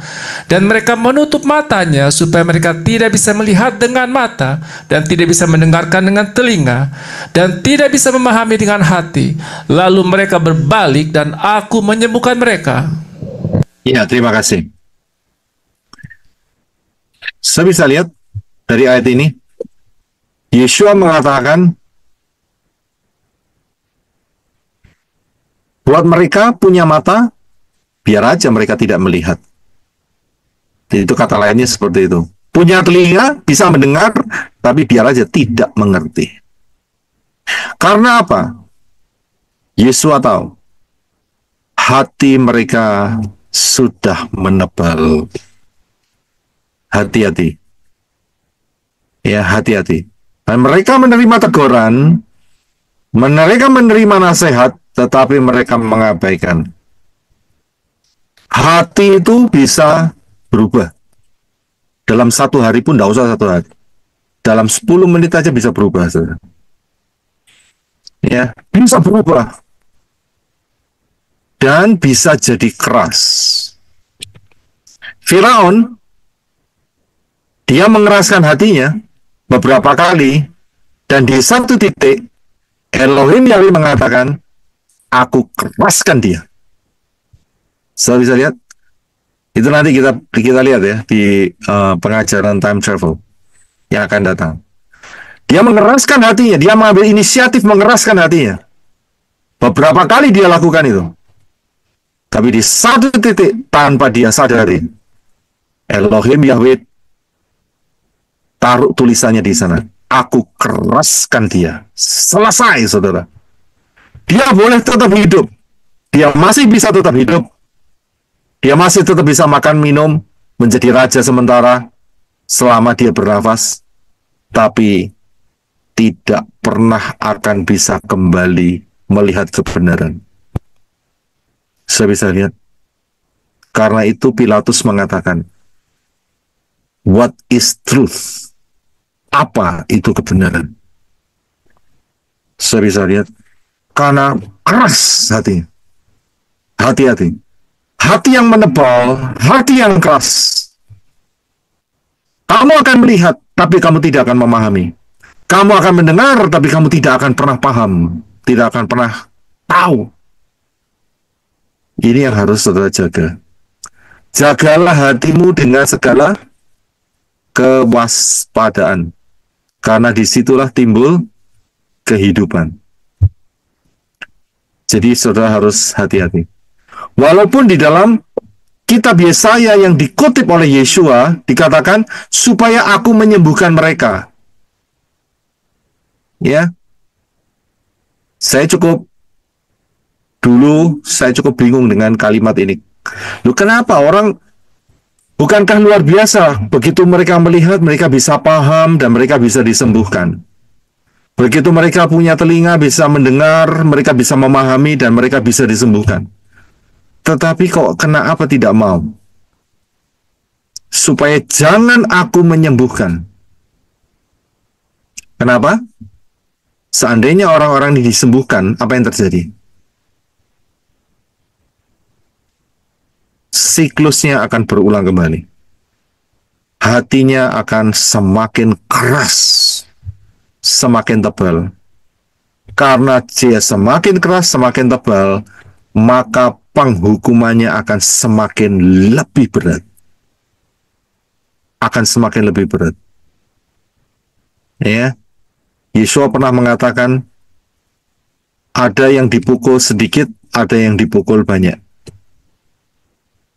dan mereka menutup matanya supaya mereka tidak bisa melihat dengan mata, dan tidak bisa mendengarkan dengan telinga, dan tidak bisa memahami dengan hati. Lalu mereka berbalik dan aku menyembuhkan mereka. Ya, terima kasih. Saya bisa lihat dari ayat ini, Yeshua mengatakan, buat mereka punya mata, biar aja mereka tidak melihat. Itu kata lainnya seperti itu. Punya telinga, bisa mendengar, tapi biar aja tidak mengerti. Karena apa? Yesus tahu hati mereka sudah menebal. Hati-hati. Ya, hati-hati. Dan mereka menerima teguran, mereka menerima nasihat, tetapi mereka mengabaikan. Hati itu bisa berubah. Dalam 1 hari pun, tidak usah 1 hari. Dalam 10 menit aja bisa berubah. Saudara. Ya, bisa berubah. Dan bisa jadi keras. Firaun, dia mengeraskan hatinya beberapa kali, dan di satu titik, Elohim Yahweh mengatakan, aku keraskan dia. Saudara bisa lihat? Itu nanti kita lihat ya di pengajaran time travel yang akan datang. Dia mengeraskan hatinya, dia mengambil inisiatif mengeraskan hatinya. Beberapa kali dia lakukan itu. Tapi di satu titik tanpa dia sadari, Elohim Yahweh taruh tulisannya di sana. Aku keraskan dia. Selesai, saudara. Dia boleh tetap hidup. Dia masih bisa tetap hidup. Dia masih tetap bisa makan, minum, menjadi raja sementara selama dia bernafas, tapi tidak pernah akan bisa kembali melihat kebenaran. Saya bisa lihat. Karena itu Pilatus mengatakan, what is truth? Apa itu kebenaran? Saya bisa lihat. Karena keras hatinya. Hati-hati. Hati yang menebal, hati yang keras. Kamu akan melihat, tapi kamu tidak akan memahami. Kamu akan mendengar, tapi kamu tidak akan pernah paham. Tidak akan pernah tahu. Ini yang harus saudara jaga. Jagalah hatimu dengan segala kewaspadaan. Karena disitulah timbul kehidupan. Jadi saudara harus hati-hati. Walaupun di dalam kitab Yesaya yang dikutip oleh Yeshua dikatakan supaya aku menyembuhkan mereka. Ya. Saya cukup bingung dengan kalimat ini. Loh, kenapa orang, bukankah luar biasa begitu mereka melihat mereka bisa paham dan mereka bisa disembuhkan. Begitu mereka punya telinga bisa mendengar, mereka bisa memahami dan mereka bisa disembuhkan. Tetapi kok kenapa tidak mau? Supaya jangan aku menyembuhkan. Kenapa? Seandainya orang-orang ini disembuhkan, apa yang terjadi? Siklusnya akan berulang kembali. Hatinya akan semakin keras, semakin tebal. Karena dia semakin keras, semakin tebal, maka penghukumannya akan semakin lebih berat. Akan semakin lebih berat. Ya. Yeshua pernah mengatakan, ada yang dipukul sedikit, ada yang dipukul banyak.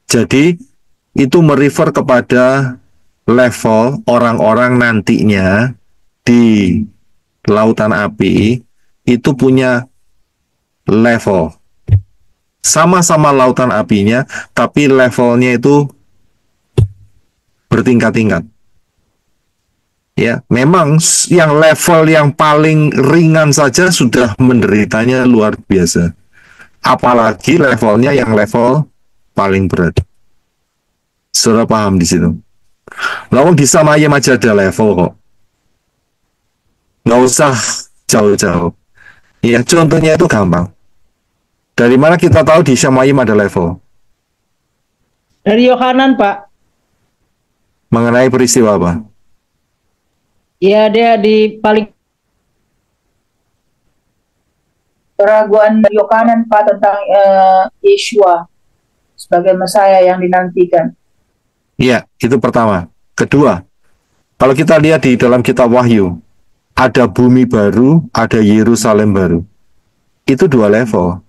Jadi, itu merefer kepada level orang-orang nantinya di lautan api, itu punya level. Sama-sama lautan apinya, tapi levelnya itu bertingkat-tingkat. Ya, memang yang level yang paling ringan saja sudah menderitanya luar biasa. Apalagi levelnya yang level paling berat. Saudara paham di situ? Lalu di Samayim aja ada level kok. Nggak usah jauh-jauh. Ya, contohnya itu gampang. Dari mana kita tahu di Samayim ada level? Dari Yohanan, Pak. Mengenai peristiwa apa? Ya, dia di paling keraguan Yohanan, Pak, tentang Yeshua sebagai Mesias yang dinantikan. Iya, itu pertama. Kedua, kalau kita lihat di dalam kitab Wahyu, ada bumi baru, ada Yerusalem baru. Itu 2 level.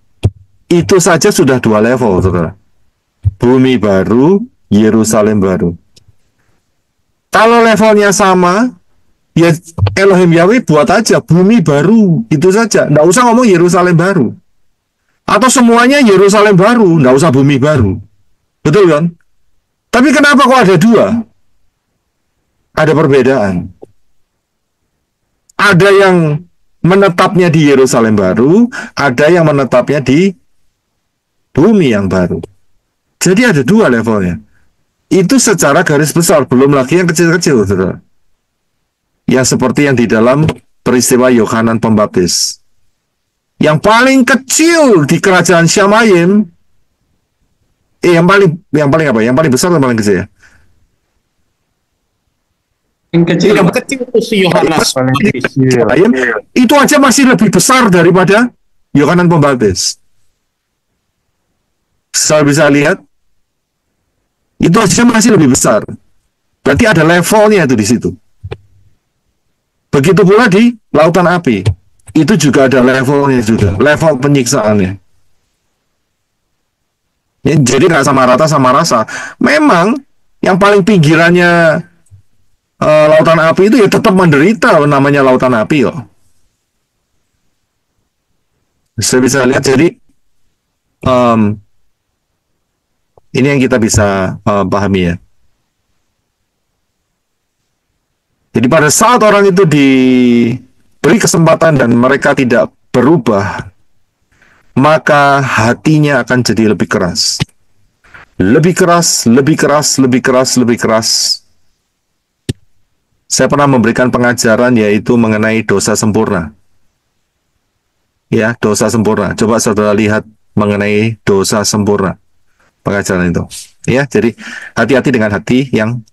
Itu saja sudah 2 level, saudara. bumi baru, Yerusalem baru. Kalau levelnya sama, ya Elohim Yahweh buat aja bumi baru, itu saja. Nggak usah ngomong Yerusalem baru. Atau semuanya Yerusalem baru, nggak usah bumi baru. Betul kan? Tapi kenapa kok ada dua? Ada perbedaan. Ada yang menetapnya di Yerusalem baru, ada yang menetapnya di bumi yang baru. Jadi ada dua levelnya. Itu secara garis besar, belum lagi yang kecil-kecil, saudara. Yang seperti yang di dalam peristiwa Yohanan Pembaptis. Yang paling kecil di kerajaan Syamayim, yang paling apa? Yang paling besar atau paling kecil ya? Yang kecil itu si Yohanes. Itu aja masih lebih besar daripada Yohanan Pembaptis. Saya bisa lihat, itu aja masih lebih besar. Berarti ada levelnya itu di situ. Begitu pula di lautan api, itu juga ada levelnya juga, level penyiksaannya. Ya, jadi nggak sama rata sama rasa. Memang yang paling pinggirannya lautan api itu ya tetap menderita, namanya lautan api kok. Saya bisa lihat, jadi ini yang kita bisa pahami ya. Jadi pada saat orang itu diberi kesempatan dan mereka tidak berubah, maka hatinya akan jadi lebih keras. Lebih keras, lebih keras, lebih keras, lebih keras. Saya pernah memberikan pengajaran yaitu mengenai dosa sempurna. Ya, dosa sempurna. Coba saudara lihat mengenai dosa sempurna. Pengajaran itu. Ya, jadi hati-hati dengan hati yang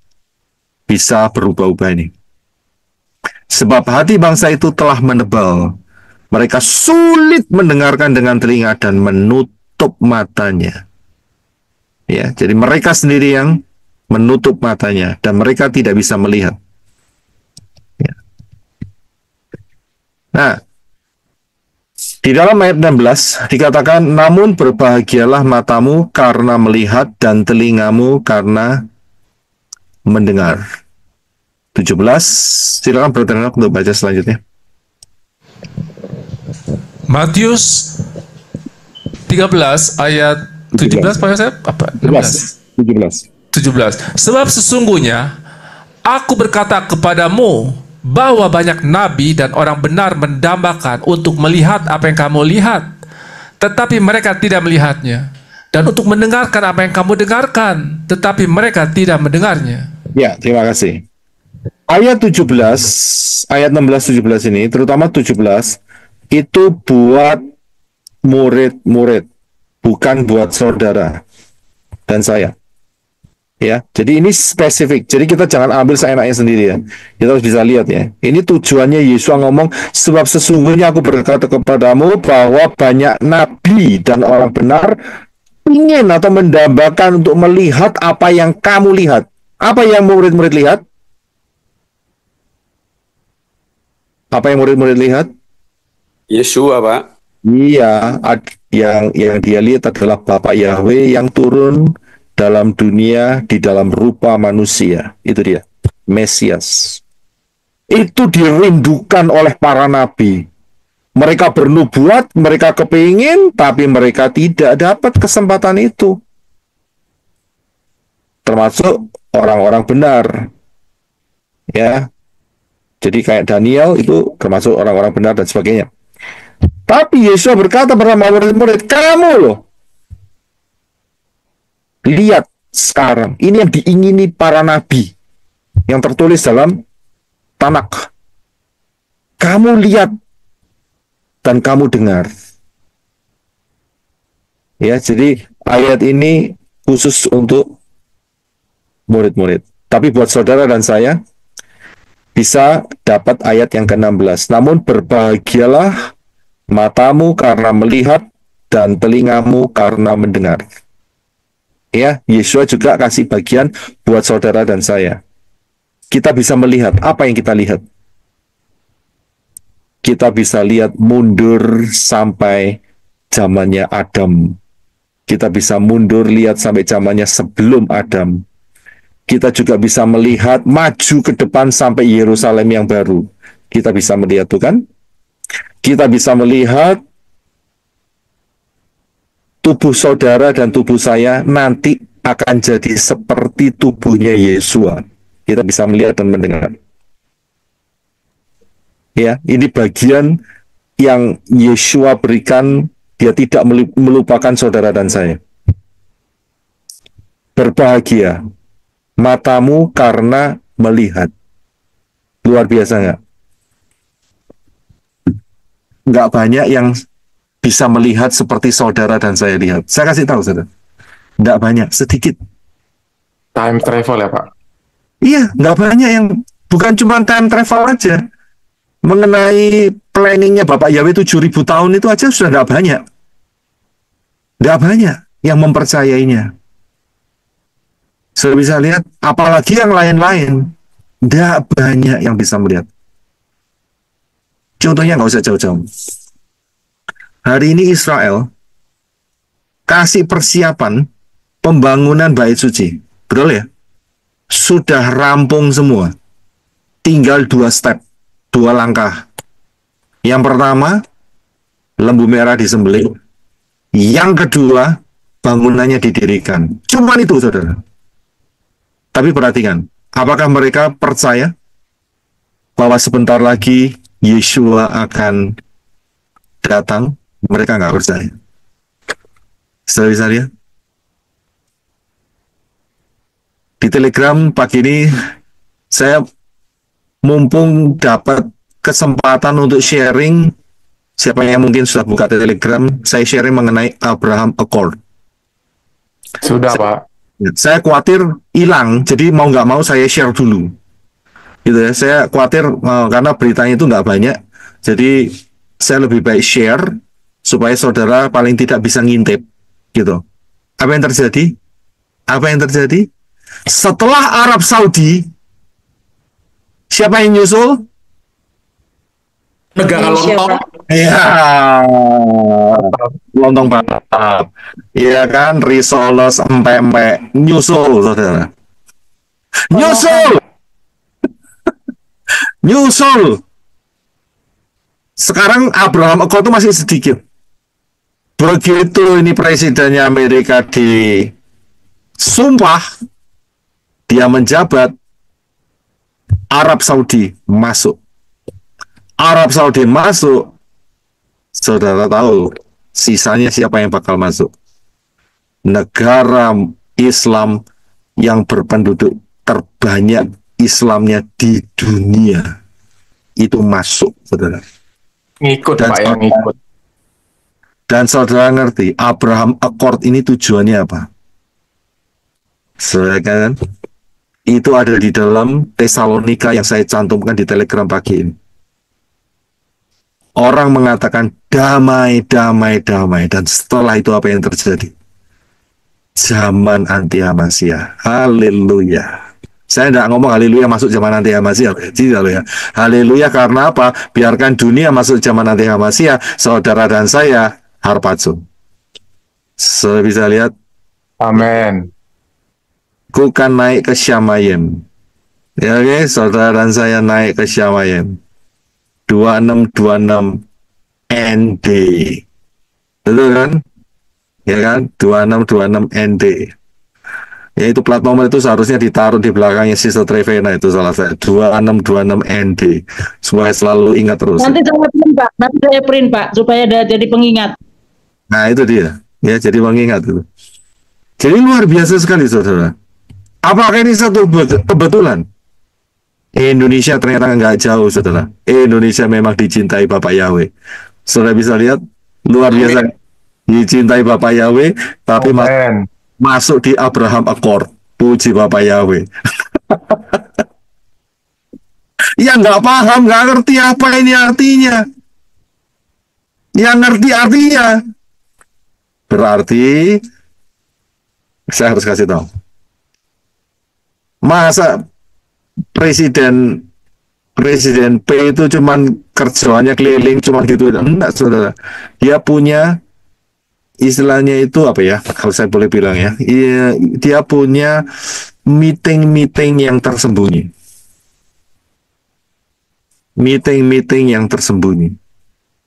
bisa berubah-ubah ini. Sebab hati bangsa itu telah menebal. Mereka sulit mendengarkan dengan telinga dan menutup matanya. Ya, jadi mereka sendiri yang menutup matanya dan mereka tidak bisa melihat. Ya. Nah, di dalam ayat 16 dikatakan, namun berbahagialah matamu karena melihat dan telingamu karena mendengar. 17, silakan Brother Enoch untuk baca selanjutnya. Matius 13 ayat 17 Pak Yosef? Apa? 17. Sebab sesungguhnya aku berkata kepadamu bahwa banyak nabi dan orang benar mendambakan untuk melihat apa yang kamu lihat, tetapi mereka tidak melihatnya, dan untuk mendengarkan apa yang kamu dengarkan, tetapi mereka tidak mendengarnya. Ya, terima kasih. Ayat 17, ayat 16-17 ini, terutama 17, itu buat murid-murid, bukan buat saudara dan saya. Ya, jadi ini spesifik. Jadi kita jangan ambil seenaknya sendiri ya. Kita harus bisa lihat ya. Ini tujuannya Yesus ngomong, sebab sesungguhnya aku berkata kepadamu bahwa banyak nabi dan orang benar ingin atau mendambakan untuk melihat apa yang kamu lihat. Apa yang murid-murid lihat? Apa yang murid-murid lihat? Yesua, Pak. Iya, yang dia lihat adalah Bapa Yahweh yang turun dalam dunia di dalam rupa manusia. Itu dia, Mesias. Itu dirindukan oleh para nabi. Mereka bernubuat, mereka kepingin, tapi mereka tidak dapat kesempatan itu. Termasuk orang-orang benar. Ya. Jadi kayak Daniel itu termasuk orang-orang benar dan sebagainya. Tapi Yesus berkata pada murid-murid, kamu loh, lihat sekarang, ini yang diingini para nabi, yang tertulis dalam Tanakh. Kamu lihat dan kamu dengar. Ya, jadi ayat ini khusus untuk murid-murid. Tapi buat saudara dan saya, bisa dapat ayat yang ke-16. Namun berbahagialah matamu karena melihat dan telingamu karena mendengar. Ya, Yesus juga kasih bagian buat saudara dan saya. Kita bisa melihat apa yang kita lihat. Kita bisa lihat mundur sampai zamannya Adam. Kita bisa mundur lihat sampai zamannya sebelum Adam. Kita juga bisa melihat maju ke depan sampai Yerusalem yang baru. Kita bisa melihat tuh kan? Kita bisa melihat tubuh saudara dan tubuh saya nanti akan jadi seperti tubuhnya Yesua. Kita bisa melihat dan mendengar. Ya, ini bagian yang Yesua berikan. Dia tidak melupakan saudara dan saya. Berbahagia matamu karena melihat. Luar biasa nggak? Nggak banyak yang bisa melihat seperti saudara dan saya lihat. Saya kasih tahu, saudara. Nggak banyak, sedikit. Time travel ya, Pak? Iya, nggak banyak yang, bukan cuma time travel aja. Mengenai planningnya Bapak Yahweh 7.000 tahun itu aja sudah nggak banyak. Nggak banyak yang mempercayainya. Sudah bisa lihat, apalagi yang lain-lain. Nggak banyak yang bisa melihat. Contohnya nggak usah jauh-jauh. Hari ini Israel kasih persiapan pembangunan bait suci. Betul ya? Sudah rampung semua. Tinggal 2 step, 2 langkah. Yang pertama, lembu merah disembelih. Yang kedua, bangunannya didirikan. Cuma itu, saudara. Tapi perhatikan, apakah mereka percaya bahwa sebentar lagi Yesua akan datang? Mereka nggak percaya. Sudah bisa lihat? Di Telegram pagi ini, saya mumpung dapat kesempatan untuk sharing. Siapa yang mungkin sudah buka Telegram, saya sharing mengenai Abraham Accord. Sudah, Pak. Saya khawatir hilang, jadi mau nggak mau saya share dulu. Gitu ya, saya khawatir karena beritanya itu nggak banyak, jadi saya lebih baik share supaya saudara paling tidak bisa ngintip. Gitu. Apa yang terjadi? Apa yang terjadi? Setelah Arab Saudi, siapa yang nyusul? Negara lontong. Iya, lontong balap. Iya kan, risoles, empek-empek, nyusul, saudara. Nyusul! Nyusul! Sekarang Abraham Accord itu masih sedikit. Begitu ini presidennya Amerika disumpah, dia menjabat, Arab Saudi masuk. Arab Saudi masuk, saudara tahu sisanya siapa yang bakal masuk? Negara Islam yang berpenduduk terbanyak Islamnya di dunia itu masuk, saudara. Ngikut, Dan Pak, yang ngikut. Dan saudara ngerti, Abraham Accord ini tujuannya apa? Saudara kan? Itu ada di dalam Tesalonika yang saya cantumkan di Telegram pagi ini. Orang mengatakan damai, damai, damai. Dan setelah itu apa yang terjadi? Zaman anti Hamasiyah. Haleluya. Saya tidak ngomong haleluya masuk zaman anti Hamasiyah. Tidak loh ya. Haleluya karena apa? Biarkan dunia masuk zaman anti Hamasiyah. Saudara dan saya harpazo. Saya bisa lihat. Amin. Ku kan naik ke Syamayim. Ya oke, saudara dan saya naik ke Syamayim. 2626 ND. Betul kan? Ya kan? 2626 ND. Ya itu plat nomor itu seharusnya ditaruh di belakangnya Sister Trevena, itu salah saya. 2626 ND. Supaya selalu ingat terus. Nanti saya print, Pak. Nanti saya print, Pak, supaya ada jadi pengingat. Nah itu dia. Ya jadi mengingat itu. Jadi luar biasa sekali, saudara. Apakah ini satu kebetulan? Indonesia ternyata nggak jauh, saudara. Indonesia memang dicintai Bapak Yahweh. Saudara bisa lihat, luar biasa. Dicintai Bapak Yahweh, tapi masuk di Abraham Accord. Puji Bapak Yahweh. Ya nggak paham, nggak ngerti apa ini artinya. Yang ngerti artinya. Berarti, saya harus kasih tahu. Masa Presiden P itu cuman kerjaannya keliling cuman gitu, enggak, saudara. Dia punya istilahnya itu apa ya? Kalau saya boleh bilang ya, dia punya meeting-meeting yang tersembunyi. Meeting-meeting yang tersembunyi.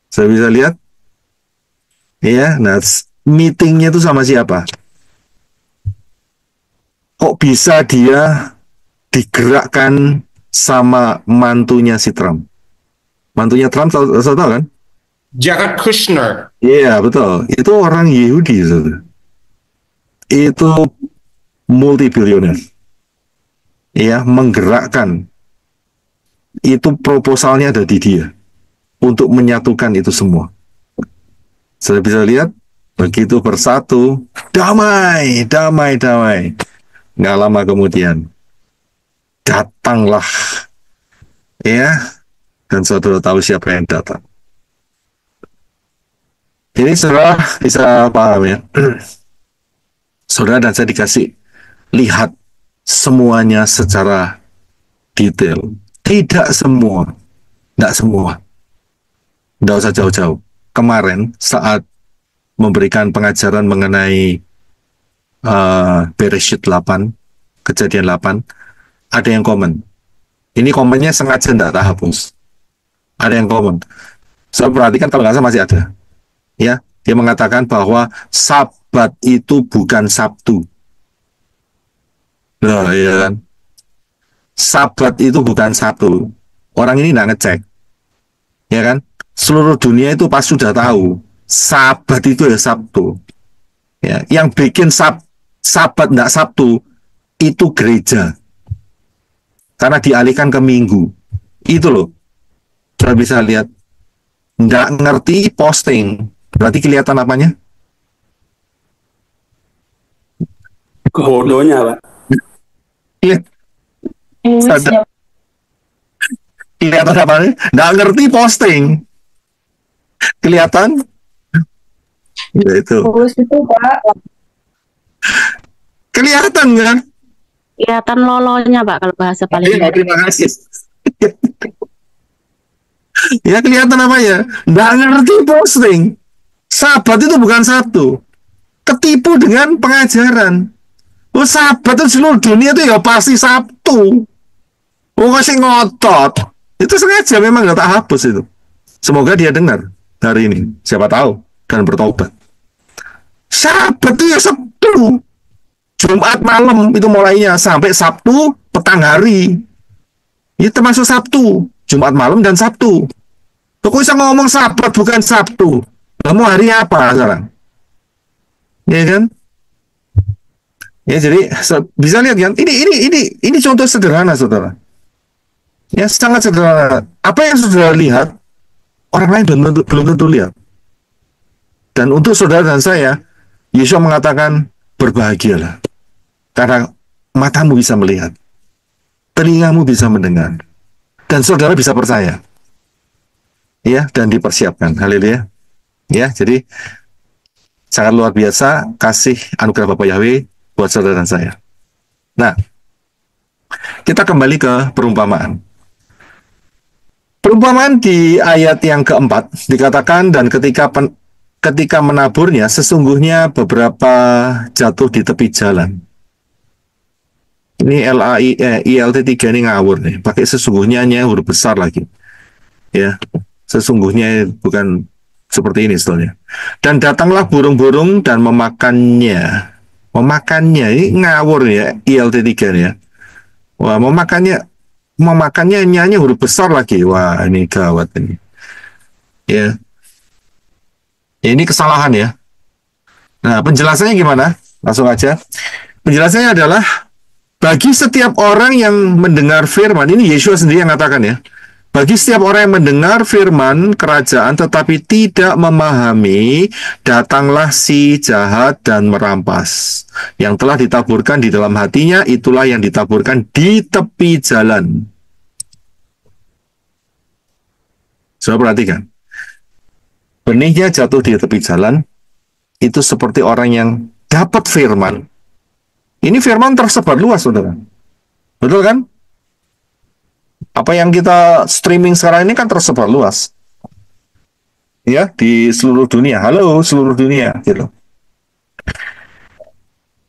Saya bisa lihat? Ya, nah meetingnya itu sama siapa? Kok bisa dia digerakkan sama mantunya si Trump? Mantunya Trump, tahu kan? Jared Kushner. Iya, betul. Itu orang Yahudi. Itu multi-bilioner. Ya, menggerakkan. Itu proposalnya ada di dia. Untuk menyatukan itu semua. Saya bisa lihat, begitu bersatu, damai, damai, damai. Nggak lama kemudian, datanglah. Ya, dan saudara tahu siapa yang datang. Ini saudara bisa paham ya. Saudara dan saya dikasih lihat semuanya secara detail. Tidak semua. Tidak semua. Tidak usah jauh-jauh. Kemarin saat memberikan pengajaran mengenai Bereshit 8, Kejadian 8, ada yang komen. Ini komennya sengaja tidak tak hapus. Ada yang komen. Saya perhatikan kalau nggak salah masih ada. Ya, dia mengatakan bahwa Sabat itu bukan Sabtu. Loh, iya kan? Sabat itu bukan Sabtu. Orang ini nggak ngecek. Ya kan? Seluruh dunia itu pas sudah tahu Sabat itu ya Sabtu. Ya, yang bikin Sabat nggak Sabtu itu gereja. Karena dialihkan ke Minggu. Itu loh. Sudah bisa lihat. Nggak ngerti posting. Berarti kelihatan apanya? Bodohnya, Pak. Kelihatan apanya? Nggak ngerti posting. Kelihatan? Ya itu. Itu, Pak. Kelihatan kan? Kelihatan lolonya, Pak, kalau bahasa paling Ya, terima kasih. Ya kelihatan apanya? Nggak ngerti posting. Sabat itu bukan Sabtu. Ketipu dengan pengajaran. Oh, Sabat itu seluruh dunia itu ya pasti Sabtu. Oh, kasih ngotot. Itu sengaja memang nggak tak hapus itu. Semoga dia dengar hari ini. Siapa tahu dan bertobat. Sabat itu ya Sabtu. Jumat malam itu mulainya sampai Sabtu petang hari. Itu termasuk Sabtu. Jumat malam dan Sabtu. Kok bisa ngomong Sabat bukan Sabtu? Kamu hari apa sekarang? Ya kan? Ya jadi bisa lihat kan? Ini contoh sederhana, saudara. Ya sangat sederhana. Apa yang saudara lihat, orang lain belum tentu lihat. Dan untuk saudara dan saya, Yesus mengatakan berbahagialah, karena matamu bisa melihat, telingamu bisa mendengar, dan saudara bisa percaya. Ya, dan dipersiapkan. Haleluya. Ya, jadi sangat luar biasa kasih anugerah Bapa Yahweh buat saudara dan saya. Nah, kita kembali ke perumpamaan. Perumpamaan di ayat yang keempat dikatakan, dan ketika menaburnya sesungguhnya beberapa jatuh di tepi jalan. Ini ILT 3 ini ngawur nih, pakai sesungguhnya huruf besar lagi. Ya, sesungguhnya bukan seperti ini sebetulnya. Dan datanglah burung-burung dan memakannya. Memakannya ini ngawur ya, ILT 3 ya. Wah, memakannya nyanyi huruf besar lagi. Wah, ini gawat ini. Ya. Ini kesalahan ya. Nah, penjelasannya gimana? Langsung aja. Penjelasannya adalah bagi setiap orang yang mendengar firman, ini Yesus sendiri yang katakan ya. Bagi setiap orang yang mendengar firman kerajaan tetapi tidak memahami, datanglah si jahat dan merampas. Yang telah ditaburkan di dalam hatinya, itulah yang ditaburkan di tepi jalan. Coba perhatikan. Benihnya jatuh di tepi jalan, itu seperti orang yang dapat firman. Ini firman tersebar luas, saudara. Betul kan? Apa yang kita streaming sekarang ini kan tersebar luas. Ya, di seluruh dunia. Halo, seluruh dunia, gitu.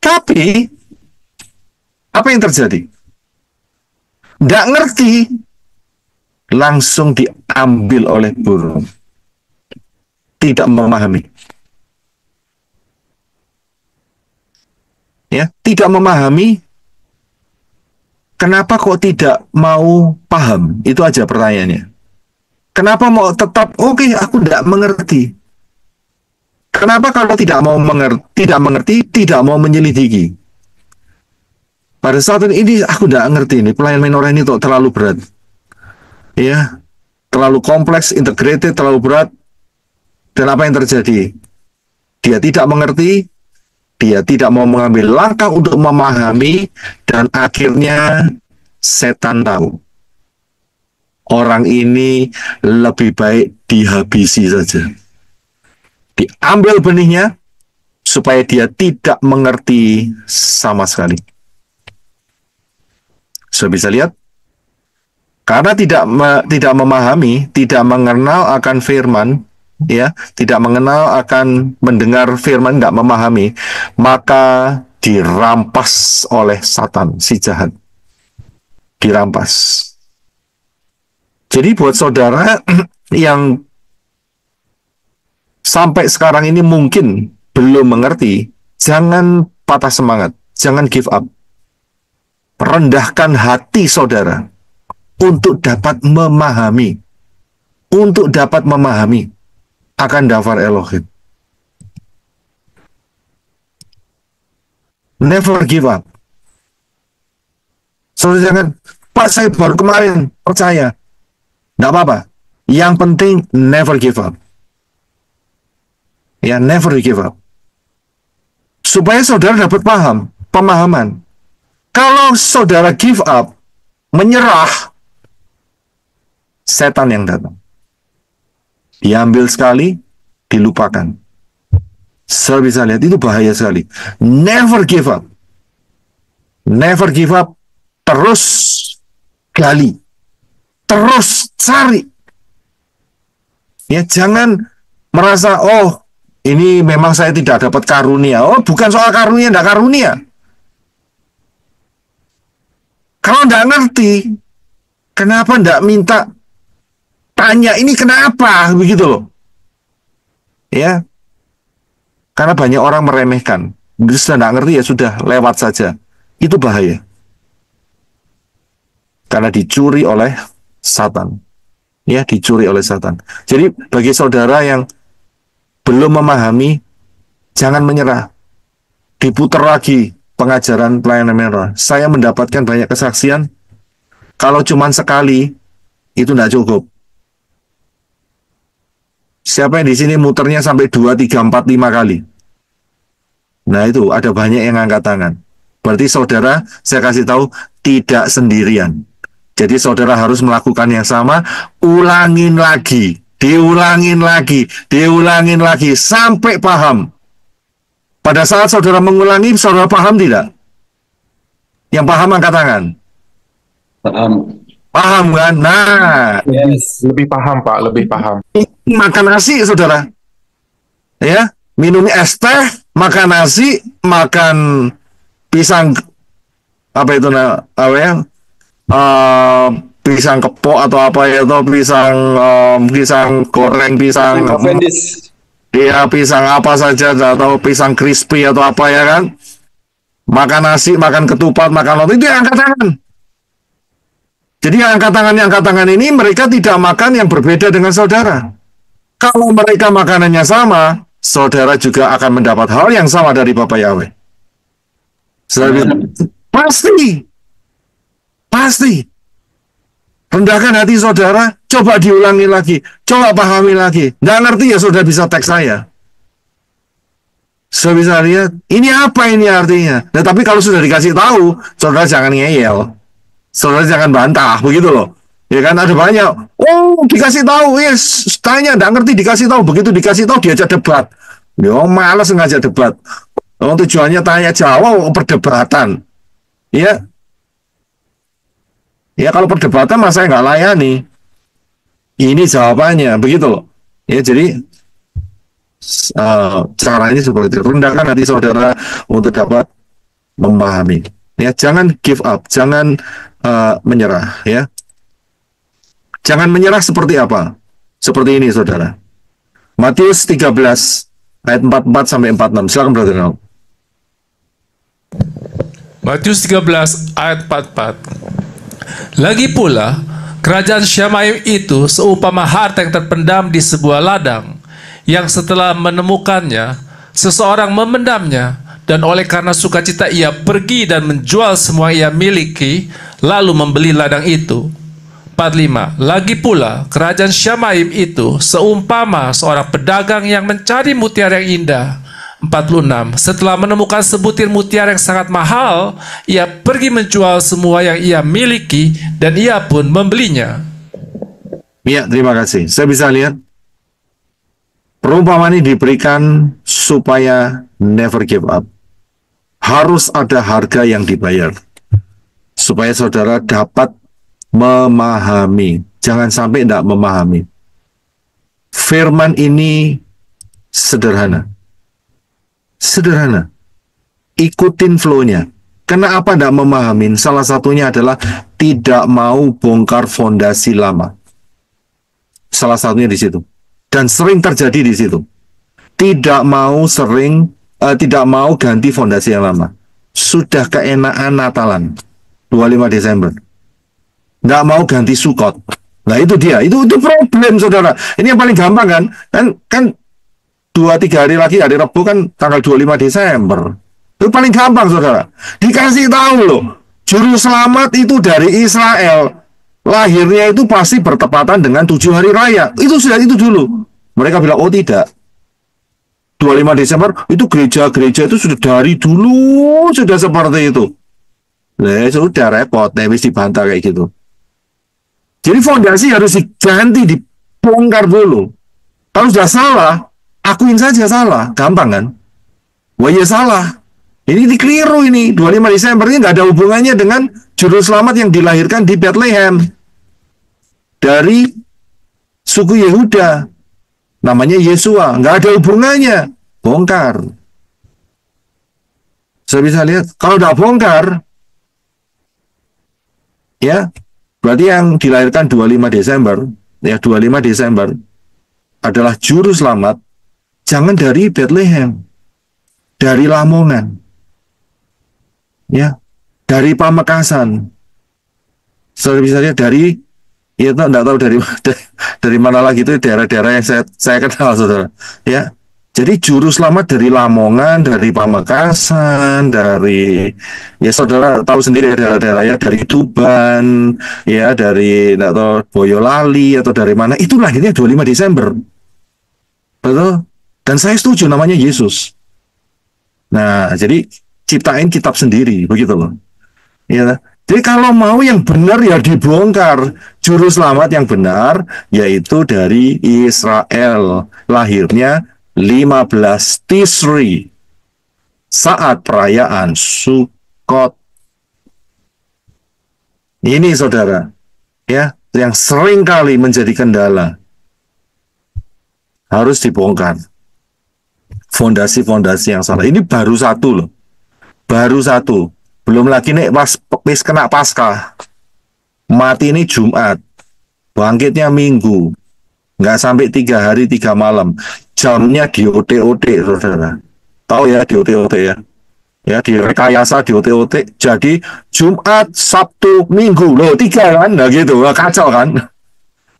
Tapi apa yang terjadi? Nggak ngerti, langsung diambil oleh burung. Tidak memahami. Ya, tidak memahami. Kenapa kok tidak mau paham? Itu aja pertanyaannya. Kenapa mau tetap oke, aku tidak mengerti? Kenapa kalau tidak mau mengerti, tidak mau menyelidiki? Pada saat ini aku tidak ngerti ini pelayan minora ini tuh terlalu berat, ya, terlalu kompleks, integrated, terlalu berat. Dan apa yang terjadi? Dia tidak mengerti, dia tidak mau mengambil langkah untuk memahami, dan akhirnya setan tahu. Orang ini lebih baik dihabisi saja. Diambil benihnya supaya dia tidak mengerti sama sekali. Sudah bisa lihat? Karena tidak memahami, tidak mengenal akan firman, ya, tidak mengenal akan mendengar firman, tidak memahami, maka dirampas oleh Satan, si jahat. Dirampas. Jadi buat saudara yang sampai sekarang ini mungkin belum mengerti, jangan patah semangat, jangan give up. Rendahkan hati saudara untuk dapat memahami, akan daftar Elohim. Never give up. Saudara jangan, Pak saya baru kemarin percaya. Nggak apa-apa. Yang penting never give up. Ya, never give up. Supaya saudara dapat pemahaman. Kalau saudara give up, menyerah, setan yang datang. Diambil sekali, dilupakan. Saya bisa lihat, itu bahaya sekali. Never give up. Never give up. Terus gali. Terus cari. Ya, jangan merasa, oh, ini memang saya tidak dapat karunia. Oh, bukan soal karunia, enggak karunia. Kalau enggak ngerti, kenapa enggak minta tanya ini kenapa, begitu loh. Ya. Karena banyak orang meremehkan. Sudah enggak ngerti ya sudah lewat saja. Itu bahaya. Karena dicuri oleh Satan. Ya, dicuri oleh Satan. Jadi bagi saudara yang belum memahami, jangan menyerah. Diputar lagi pengajaran pelayanan minora. Saya mendapatkan banyak kesaksian. Kalau cuma sekali, itu tidak cukup. Siapa yang di sini muternya sampai 2, 3, 4, 5 kali? Nah itu, ada banyak yang angkat tangan. Berarti saudara, saya kasih tahu, tidak sendirian. Jadi saudara harus melakukan yang sama, ulangin lagi, diulangin lagi, sampai paham. Pada saat saudara mengulangi, saudara paham tidak? Yang paham angkat tangan. Paham. Paham kan? Nah, Yes. Lebih paham Pak, lebih paham. makan nasi saudara. Ya, minum es teh, makan nasi, makan pisang, apa itu pisang kepok atau apa ya, atau pisang goreng, pisang ya, pisang apa saja, atau pisang crispy atau apa ya kan, makan nasi, makan ketupat, makan roti, itu yang angkat tangan. Jadi yang angkat tangan ini mereka tidak makan yang berbeda dengan saudara. Kalau mereka makanannya sama, saudara juga akan mendapat hal yang sama dari Bapak Yahweh. Pasti. Rendahkan hati saudara, coba diulangi lagi, coba pahami lagi. Nggak ngerti ya sudah bisa teks saya. Sudah bisa lihat, ini apa ini artinya. Nah, tapi kalau sudah dikasih tahu, saudara jangan ngeyel. Saudara jangan bantah, begitu loh. Ya kan, ada banyak, oh dikasih tahu, yes, tanya, nggak ngerti dikasih tahu. Begitu dikasih tahu, diajak debat. Yo, malas ngajak debat. Oh, tujuannya tanya jawab, perdebatan. Ya, ya kalau perdebatan mah saya nggak layani. Ini jawabannya, begitu loh. Ya, jadi caranya seperti itu. Rendahkan hati saudara untuk dapat memahami. Ya, jangan give up, jangan menyerah. Ya, jangan menyerah seperti apa? Seperti ini, saudara. Matius 13 ayat 44 sampai 46. Silakan, Brother Ronald. Matius 13 ayat 44. Lagi pula, kerajaan Syamaim itu seumpama harta yang terpendam di sebuah ladang, yang setelah menemukannya, seseorang memendamnya, dan oleh karena sukacita ia pergi dan menjual semua yang ia miliki, lalu membeli ladang itu. 45. Lagi pula, kerajaan Syamaim itu seumpama seorang pedagang yang mencari mutiara yang indah. 46. Setelah menemukan sebutir mutiara yang sangat mahal, ia pergi menjual semua yang ia miliki, dan ia pun membelinya. Ya, terima kasih. Saya bisa lihat perumpamaan ini diberikan supaya never give up. Harus ada harga yang dibayar supaya saudara dapat memahami. Jangan sampai tidak memahami. Firman ini sederhana. Sederhana. Ikutin flow-nya. Kenapa tidak memahami? Salah satunya adalah tidak mau bongkar fondasi lama. Salah satunya di situ. Dan sering terjadi di situ. Tidak mau ganti fondasi yang lama. Sudah keenaan Natalan 25 Desember. Nggak mau ganti Sukot. Nah itu dia. Itu problem, saudara. Ini yang paling gampang kan? Kan 2-3 hari lagi hari Rabu kan tanggal 25 Desember. Itu paling gampang, saudara. Dikasih tahu loh. Juru selamat itu dari Israel. Lahirnya itu pasti bertepatan dengan 7 hari raya. Itu sudah itu dulu. Mereka bilang, oh tidak. 25 Desember itu gereja-gereja itu sudah dari dulu sudah seperti itu. Nah, sudah repot, habis dibantah kayak gitu. Jadi fondasi harus diganti, dibongkar dulu. Kalau sudah salah, akuin saja salah, gampang kan? Wah ya salah. Ini dikeliru ini. 25 Desember ini nggak ada hubungannya dengan juru selamat yang dilahirkan di Bethlehem dari suku Yehuda. Namanya Yesua, nggak ada hubungannya. Bongkar. Saya bisa lihat, kalau nggak bongkar, ya, berarti yang dilahirkan 25 Desember, ya 25 Desember adalah juru selamat, jangan dari Bethlehem, dari Lamongan, ya, dari Pamekasan. Saya bisa lihat dari, ya nggak tahu dari mana lagi, itu daerah-daerah yang saya kenal, saudara, ya. Jadi juru selamat dari Lamongan, dari Pamekasan, dari, ya saudara tahu sendiri daerah-daerah ya, dari Tuban, ya dari nggak tahu Boyolali atau dari mana, itu lahirnya 25 Desember, betul? Dan saya setuju, namanya Yesus. Nah, jadi ciptain kitab sendiri, begitu loh, ya. Jadi kalau mau yang benar ya dibongkar. Juru selamat yang benar yaitu dari Israel. Lahirnya 15 Tisri saat perayaan Sukot. Ini saudara, ya, yang sering kali menjadi kendala. Harus dibongkar. Fondasi-fondasi yang salah. Ini baru satu loh. Baru satu. Belum lagi nih pas kena Paskah. Mati ini Jumat. Bangkitnya Minggu. Nggak sampai 3 hari 3 malam. Jamnya di OT-OT, saudara. Tahu ya di OT-OT ya. Ya, di rekayasa di OT-OT. Jadi Jumat, Sabtu, Minggu. Loh, 3 kan? Nah gitu, kacau kan?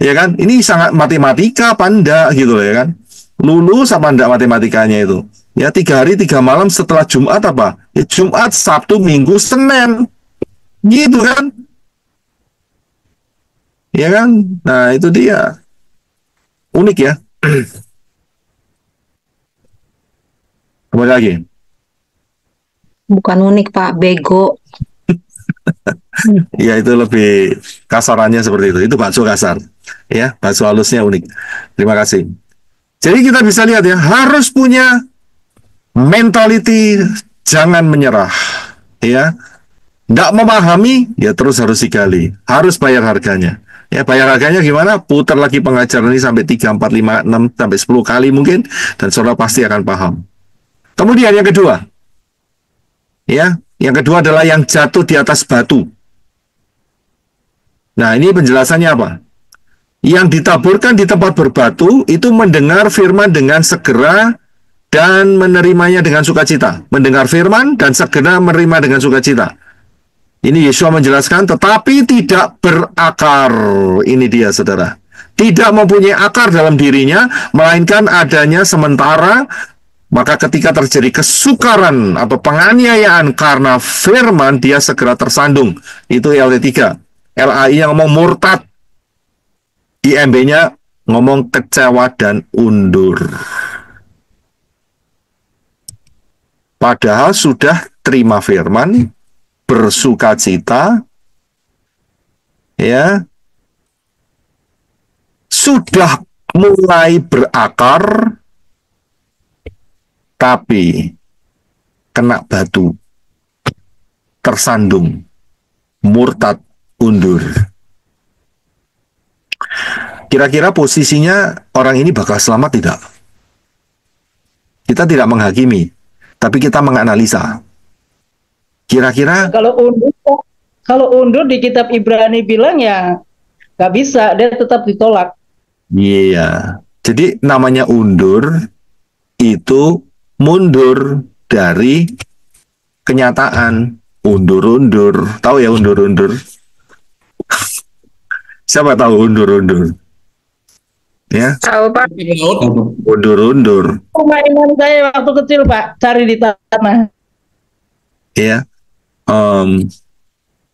Ya kan? Ini sangat matematika apa enggak gitu ya kan? Lulus apa enggak matematikanya itu? Ya 3 hari 3 malam setelah Jumat apa? Ya, Jumat, Sabtu, Minggu, Senin. Gitu kan? Ya kan? Nah itu dia. Unik ya. Kembali lagi. Bukan unik Pak, bego. Ya itu lebih kasarannya seperti itu. Itu bakso kasar. Ya, bakso halusnya unik. Terima kasih. Jadi kita bisa lihat ya, harus punya mentality jangan menyerah, ya. Nggak memahami, ya terus harus digali, harus bayar harganya. Ya, bayar harganya gimana? Putar lagi pengajaran ini sampai 3, 4, 5, 6, sampai 10 kali mungkin, dan saudara pasti akan paham. Kemudian yang kedua, ya, yang kedua adalah yang jatuh di atas batu. Nah, ini penjelasannya apa? Yang ditaburkan di tempat berbatu itu mendengar firman dengan segera dan menerimanya dengan sukacita. Mendengar firman dan segera menerima dengan sukacita. Ini Yesua menjelaskan, tetapi tidak berakar. Ini dia, saudara. Tidak mempunyai akar dalam dirinya, melainkan adanya sementara. Maka ketika terjadi kesukaran atau penganiayaan karena firman, dia segera tersandung. Itu LT3. LAI yang ngomong murtad. IMB-nya ngomong kecewa dan undur. Padahal sudah terima firman, bersukacita, ya, sudah mulai berakar, tapi kena batu, tersandung, murtad, undur. Kira-kira posisinya orang ini bakal selamat tidak? Kita tidak menghakimi, tapi kita menganalisa. Kira-kira kalau undur di kitab Ibrani bilang ya nggak bisa, dia tetap ditolak. Iya. Jadi namanya undur itu mundur dari kenyataan. Undur-undur. Tahu ya undur-undur? Siapa tahu undur-undur? Ya. Tahu Pak. Undur-undur. Permainan saya waktu kecil Pak, cari di tanah. Ya.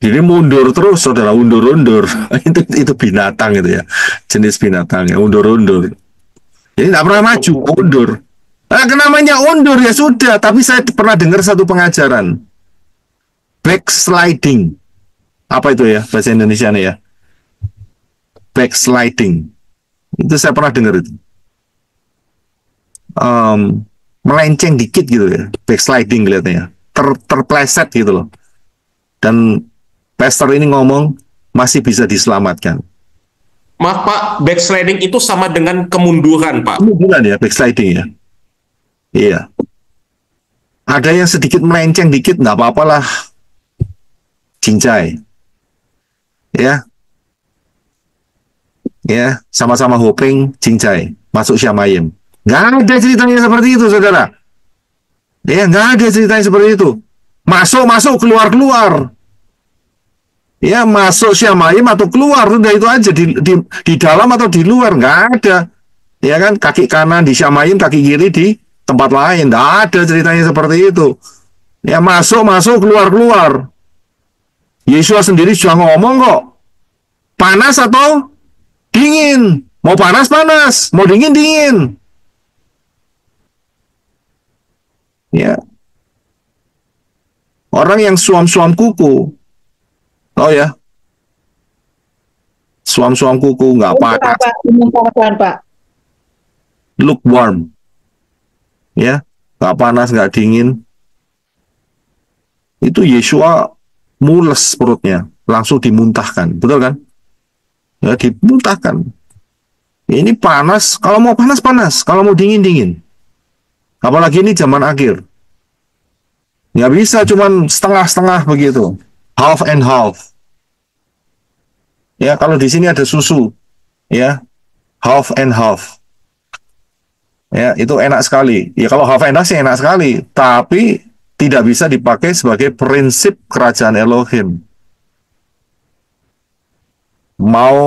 Jadi mundur terus, saudara, undur-undur. itu binatang itu ya, jenis binatang ya, undur-undur. Jadi tidak pernah maju, undur. Nah, namanya undur ya sudah. Tapi saya pernah dengar satu pengajaran, backsliding. Apa itu ya bahasa Indonesia nih ya? Backsliding. Itu saya pernah dengar itu. Melenceng dikit gitu ya, backsliding kelihatannya. Terpleset gitu loh. Dan pastor ini ngomong masih bisa diselamatkan. Maaf Pak, backsliding itu sama dengan kemunduran Pak. Kemunduran ya, backsliding ya. Iya. Ada yang sedikit melenceng dikit, nggak apa-apalah. Cincai. Ya. Ya, sama-sama hoping, cincai. Masuk Syamayim. Nggak ada ceritanya seperti itu, saudara. Ya, nggak ada ceritanya seperti itu. Masuk, keluar. Ya, masuk Syamayim atau keluar, udah itu aja. Di dalam atau di luar, nggak ada. Ya kan, kaki kanan di Syamayim, kaki kiri di tempat lain. Nggak ada ceritanya seperti itu. Ya, masuk, keluar. Yesus sendiri sudah ngomong kok. Panas atau dingin? Mau panas, mau dingin. Ya. Orang yang suam-suam kuku, oh ya, suam-suam kuku nggak panas, Pak. lukewarm, ya, nggak panas nggak dingin. Itu Yesua mules perutnya, langsung dimuntahkan, betul kan? Ya, dimuntahkan. Ini panas, kalau mau panas, kalau mau dingin. Apalagi ini zaman akhir. Nggak bisa cuman setengah-setengah begitu. Half and half. Ya, kalau di sini ada susu. Ya, half and half. Ya, itu enak sekali. Ya, kalau half and half sih enak sekali. Tapi tidak bisa dipakai sebagai prinsip kerajaan Elohim. Mau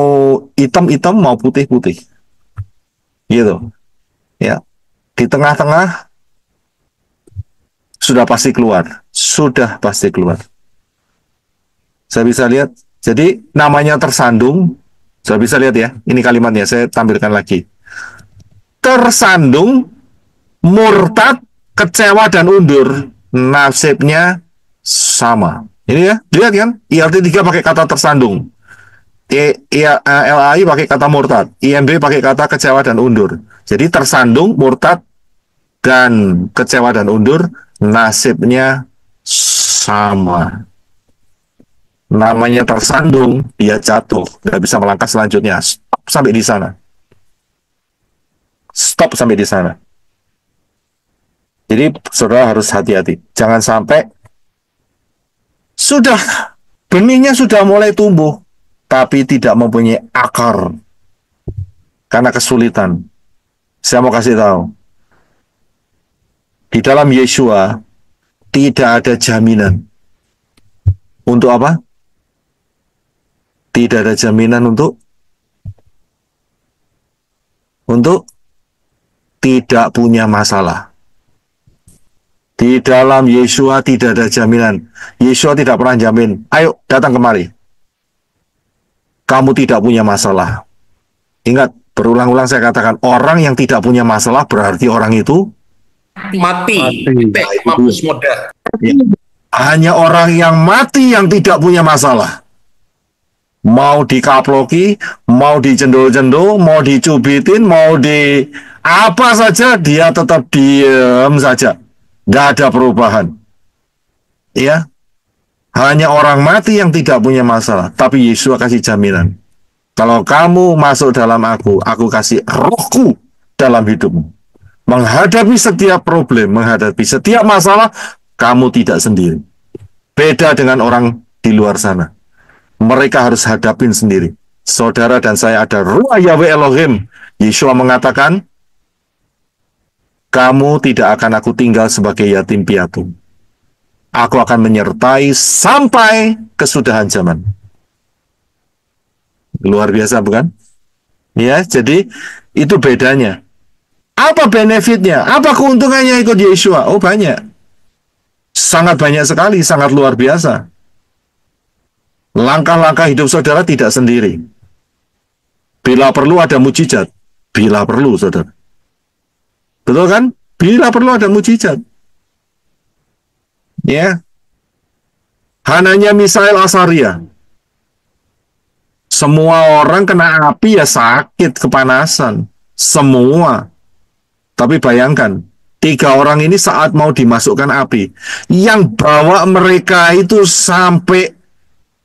hitam-hitam, mau putih-putih. Gitu. Ya. Di tengah-tengah sudah pasti keluar. Saya bisa lihat. Jadi namanya tersandung. Saya bisa lihat ya. Ini kalimatnya saya tampilkan lagi. Tersandung, murtad, kecewa dan undur. Nasibnya sama. Ini ya. Lihat kan? IRT 3 pakai kata tersandung. LAI pakai kata murtad. IMB pakai kata kecewa dan undur. Jadi tersandung, murtad, dan kecewa dan undur, nasibnya sama. namanya tersandung, dia jatuh, nggak bisa melangkah selanjutnya. Stop sampai di sana. Stop sampai di sana. Jadi saudara harus hati-hati. Jangan sampai sudah benihnya sudah mulai tumbuh, tapi tidak mempunyai akar karena kesulitan. Saya mau kasih tahu, di dalam Yeshua tidak ada jaminan. Untuk apa? Tidak ada jaminan untuk tidak punya masalah. Di dalam Yeshua tidak ada jaminan. Yeshua tidak pernah jamin, ayo datang kemari, kamu tidak punya masalah. Ingat, berulang-ulang saya katakan, orang yang tidak punya masalah berarti orang itu Mati. Mampus modal. ya. Hanya orang yang mati yang tidak punya masalah. Mau dikaploki, mau dicendol-cendol, mau dicubitin, mau di apa saja, dia tetap diam saja. Nggak ada perubahan. Ya, hanya orang mati yang tidak punya masalah. Tapi Yesus kasih jaminan. Kalau kamu masuk dalam aku kasih rohku dalam hidupmu. Menghadapi setiap problem, menghadapi setiap masalah, kamu tidak sendiri. Beda dengan orang di luar sana. Mereka harus hadapin sendiri. Saudara dan saya ada Ruah Yahweh Elohim. Yeshua mengatakan, kamu tidak akan aku tinggal sebagai yatim piatu. Aku akan menyertai sampai kesudahan zaman. Luar biasa bukan? Ya, jadi itu bedanya. Apa benefitnya? Apa keuntungannya ikut Yeshua? Oh, banyak. Sangat banyak sekali, sangat luar biasa. Langkah-langkah hidup saudara tidak sendiri. Bila perlu ada mujizat. Bila perlu, saudara. Betul kan? Bila perlu ada mujizat. Ya. Hananya Misael Asaria. Semua orang kena api ya sakit, kepanasan. Semua. Tapi bayangkan, 3 orang ini saat mau dimasukkan api, yang bawa mereka itu sampai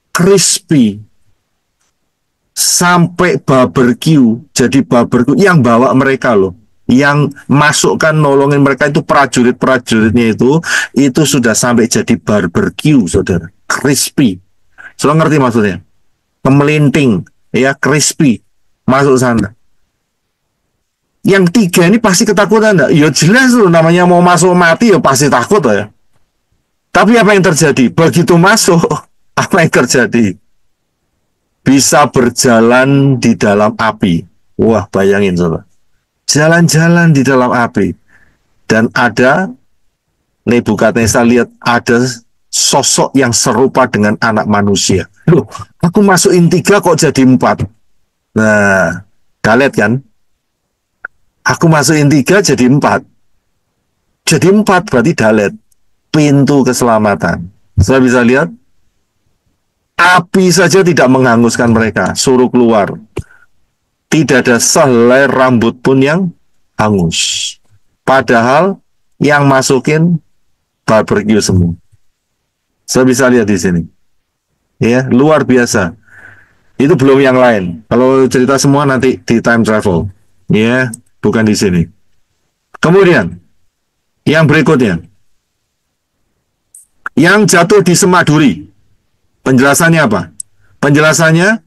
crispy, sampai barbecue, jadi barbecue, yang bawa mereka loh, yang masukkan nolongin mereka itu prajurit-prajuritnya itu sudah sampai jadi barbecue, saudara, crispy. Saudara ngerti maksudnya? Kemelinting, ya, crispy, masuk sana. Yang 3 ini pasti ketakutan enggak? Ya jelas loh, namanya mau masuk mati ya pasti takut ya. Tapi apa yang terjadi? Begitu masuk, apa yang terjadi? Bisa berjalan di dalam api. Wah, bayangin saudara. Jalan-jalan di dalam api. Dan ada, Nebukadnezar lihat ada sosok yang serupa dengan anak manusia. Loh, aku masukin 3 kok jadi 4. Nah, kalian kan? Aku masukin 3 jadi 4. Jadi 4 berarti dalet. Pintu keselamatan. Saya bisa lihat. Api saja tidak menghanguskan mereka. Suruh keluar. Tidak ada sehelai rambut pun yang hangus. Padahal yang masukin barbecue semua. Saya bisa lihat di sini. Ya, luar biasa. Itu belum yang lain. Kalau cerita semua nanti di time travel. Ya. Bukan di sini. Kemudian, yang berikutnya. Yang jatuh di semak duri. Penjelasannya apa? Penjelasannya,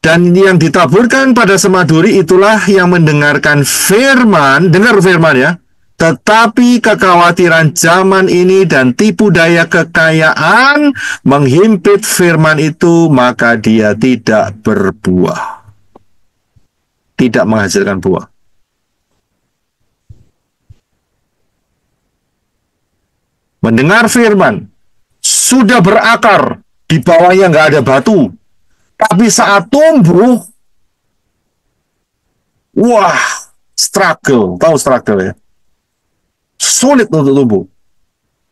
dan yang ditaburkan pada semak duri itulah yang mendengarkan firman, dengar firman ya, tetapi kekhawatiran zaman ini dan tipu daya kekayaan menghimpit firman itu, maka dia tidak berbuah. Tidak menghasilkan buah. Mendengar firman, sudah berakar, di bawahnya nggak ada batu, tapi saat tumbuh, wah, struggle, tahu struggle ya? Sulit untuk tumbuh,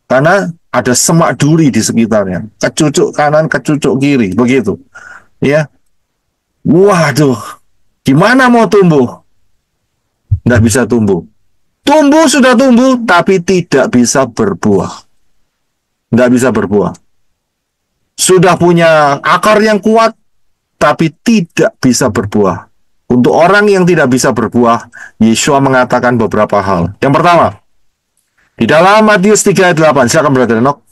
karena ada semak duri di sekitarnya, kecucuk kanan, kecucuk kiri, begitu, ya. Waduh, gimana mau tumbuh? Nggak bisa tumbuh. Tumbuh sudah tumbuh, tapi tidak bisa berbuah. Nggak bisa berbuah. sudah punya akar yang kuat, tapi tidak bisa berbuah. Untuk orang yang tidak bisa berbuah, Yeshua mengatakan beberapa hal. Yang pertama, di dalam Matius 3 ayat 8, silakan Brother Enoch.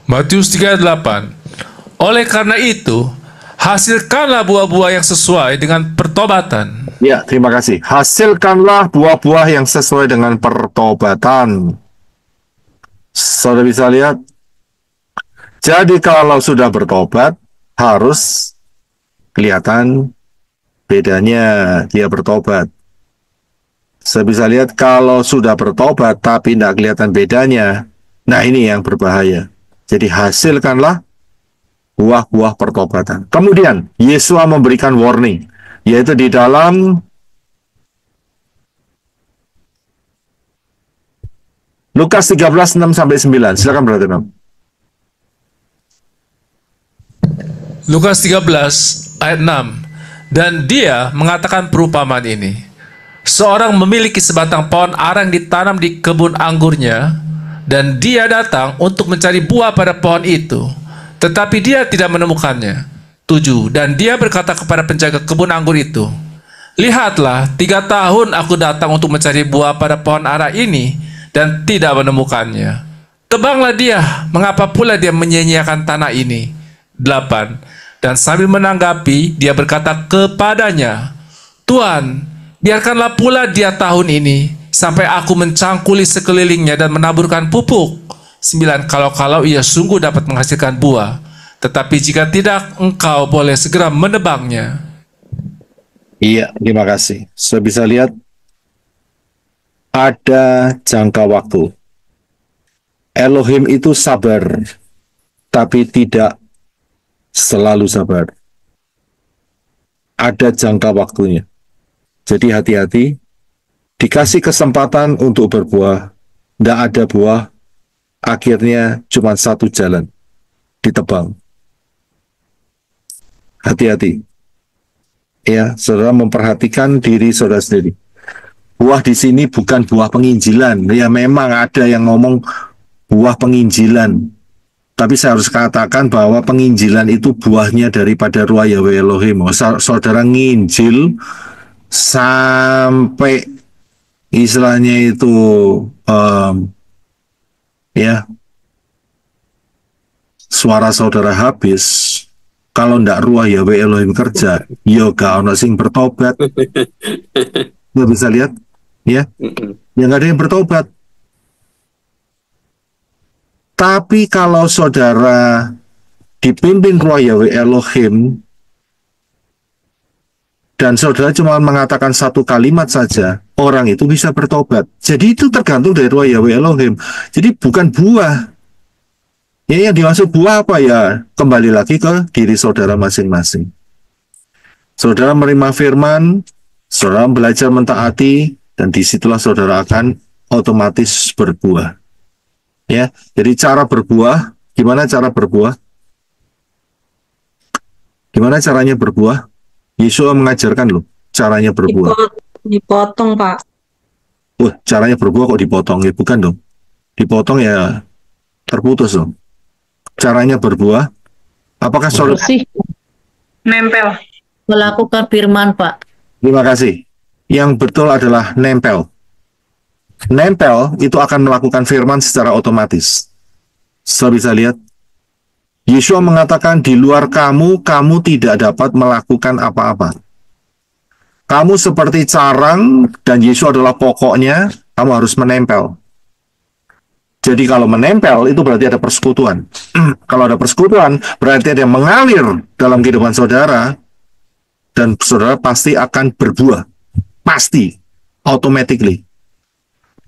Matius 3 ayat 8. Oleh karena itu, hasilkanlah buah-buah yang sesuai dengan pertobatan. Ya, terima kasih. Hasilkanlah buah-buah yang sesuai dengan pertobatan. Saudara bisa lihat. Jadi kalau sudah bertobat, harus kelihatan bedanya dia bertobat. Saya bisa lihat kalau sudah bertobat tapi tidak kelihatan bedanya. Nah, ini yang berbahaya. Jadi hasilkanlah buah-buah pertobatan. Kemudian Yesus memberikan warning, yaitu di dalam Lukas 13, 6-9. Silakan Brother Nom. Lukas 13 ayat 6. Dan dia mengatakan perumpamaan ini. Seorang memiliki sebatang pohon arang ditanam di kebun anggurnya, dan dia datang untuk mencari buah pada pohon itu, tetapi dia tidak menemukannya. 7. Dan dia berkata kepada penjaga kebun anggur itu, lihatlah, 3 tahun aku datang untuk mencari buah pada pohon ara ini, dan tidak menemukannya. Tebanglah dia, mengapa pula dia menyia-nyiakan tanah ini? 8. Dan sambil menanggapi, dia berkata kepadanya, Tuhan, biarkanlah pula dia tahun ini, sampai aku mencangkuli sekelilingnya dan menaburkan pupuk. 9. Kalau ia sungguh dapat menghasilkan buah, tetapi jika tidak, engkau boleh segera menebangnya. Iya, terima kasih. Saya bisa lihat ada jangka waktu. Elohim itu sabar, tapi tidak selalu sabar. Ada jangka waktunya. Jadi hati-hati, dikasih kesempatan untuk berbuah, tidak ada buah, akhirnya cuma satu jalan, ditebang. Hati-hati. Ya, saudara memperhatikan diri saudara sendiri. Buah di sini bukan buah penginjilan. Ya, memang ada yang ngomong buah penginjilan. Tapi saya harus katakan bahwa penginjilan itu buahnya daripada Ruah Yahweh Elohim. Saudara nginjil sampai istilahnya itu ya suara saudara habis, kalau ndak Ruah Yahweh Elohim kerja, yoga ono sing bertobat. Nggak bisa lihat, ya, yang nggak ada yang bertobat. Tapi kalau saudara dipimpin Ruah Yahweh Elohim dan saudara cuma mengatakan satu kalimat saja, orang itu bisa bertobat. Jadi itu tergantung dari Ruah Yahweh Elohim. Jadi bukan buah. Ya, yang dimaksud buah apa ya? Kembali lagi ke diri saudara masing-masing. Saudara menerima firman, saudara belajar mentaati, dan disitulah saudara akan otomatis berbuah. Ya, jadi cara berbuah, gimana cara berbuah? Gimana caranya berbuah? Yesus mengajarkan loh, caranya berbuah. Dipotong, Pak. Caranya berbuah kok dipotong? Ya bukan dong. Dipotong ya terputus dong. Caranya berbuah, apakah saudara Nempel. Melakukan firman, Pak. Terima kasih. Yang betul adalah nempel. Nempel itu akan melakukan firman secara otomatis. Saya bisa lihat, Yesus mengatakan di luar kamu tidak dapat melakukan apa-apa. Kamu seperti carang dan Yesus adalah pokoknya, kamu harus menempel. Jadi kalau menempel itu berarti ada persekutuan. Kalau ada persekutuan berarti ada yang mengalir dalam kehidupan saudara, dan saudara pasti akan berbuah. Pasti, automatically.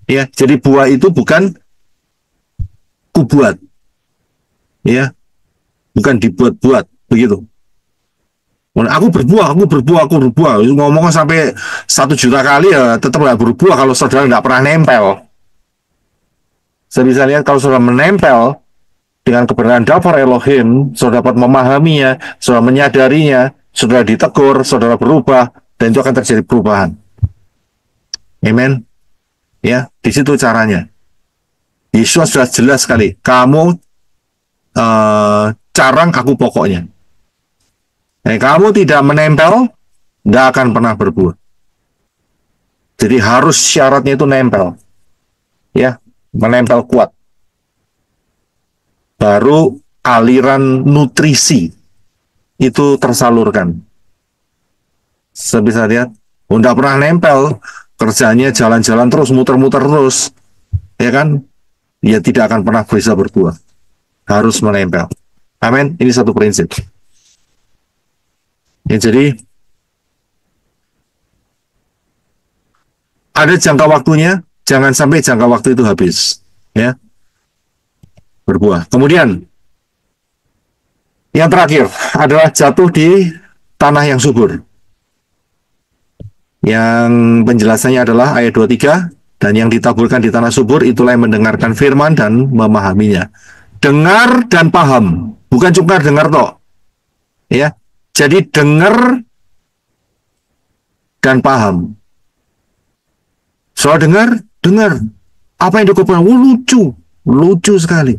Ya, jadi buah itu bukan kubuat. Ya. Bukan dibuat-buat begitu. Aku berbuah. Ngomongnya sampai 1 juta kali ya tetap nggak berbuah kalau saudara nggak pernah nempel. Saya bisa lihat kalau saudara menempel dengan kebenaran daftar Elohim, saudara dapat memahaminya, saudara menyadarinya, saudara ditegur, saudara berubah, dan itu akan terjadi perubahan. Amen. Ya, di situ caranya. Yesus sudah jelas sekali, kamu carang aku pokoknya. Kamu tidak menempel, nggak akan pernah berbuah. Jadi harus syaratnya itu nempel, ya, menempel kuat. Baru aliran nutrisi itu tersalurkan. Saya bisa lihat, nggak pernah nempel, kerjanya jalan-jalan terus, muter-muter terus, ya kan? Ya tidak akan pernah bisa berbuah. Harus menempel. Amin. Ini satu prinsip. Ya, jadi ada jangka waktunya, jangan sampai jangka waktu itu habis, ya. Berbuah. Kemudian yang terakhir adalah jatuh di tanah yang subur. Yang penjelasannya adalah ayat 23, dan yang ditaburkan di tanah subur itulah yang mendengarkan firman dan memahaminya. Dengar dan paham, bukan cuma dengar toh. Ya. Jadi dengar dan paham. Soal dengar. Apa yang dikatakan? Lucu sekali.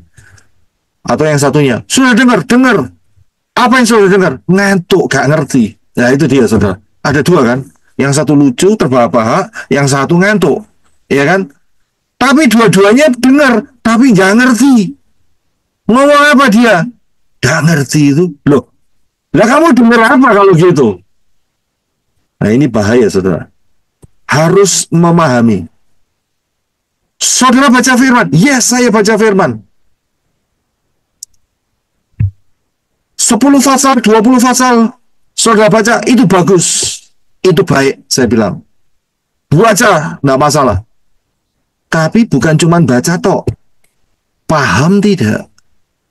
Atau yang satunya, sudah dengar. Apa yang sudah dengar? Ngantuk, gak ngerti. Nah itu dia, saudara. Ada dua kan? Yang satu lucu, terbahak-bahak, yang satu ngantuk. Ya kan? Tapi dua-duanya dengar, tapi gak ngerti. Ngomong apa dia? Gak ngerti itu. Loh, lah kamu dengar apa kalau gitu? Nah ini bahaya, saudara. Harus memahami. Saudara baca firman. Yes, saya baca firman. 10 pasal, 20 pasal, saudara baca, itu bagus. Itu baik, saya bilang. Baca, nggak masalah. Tapi bukan cuma baca tok. Paham tidak?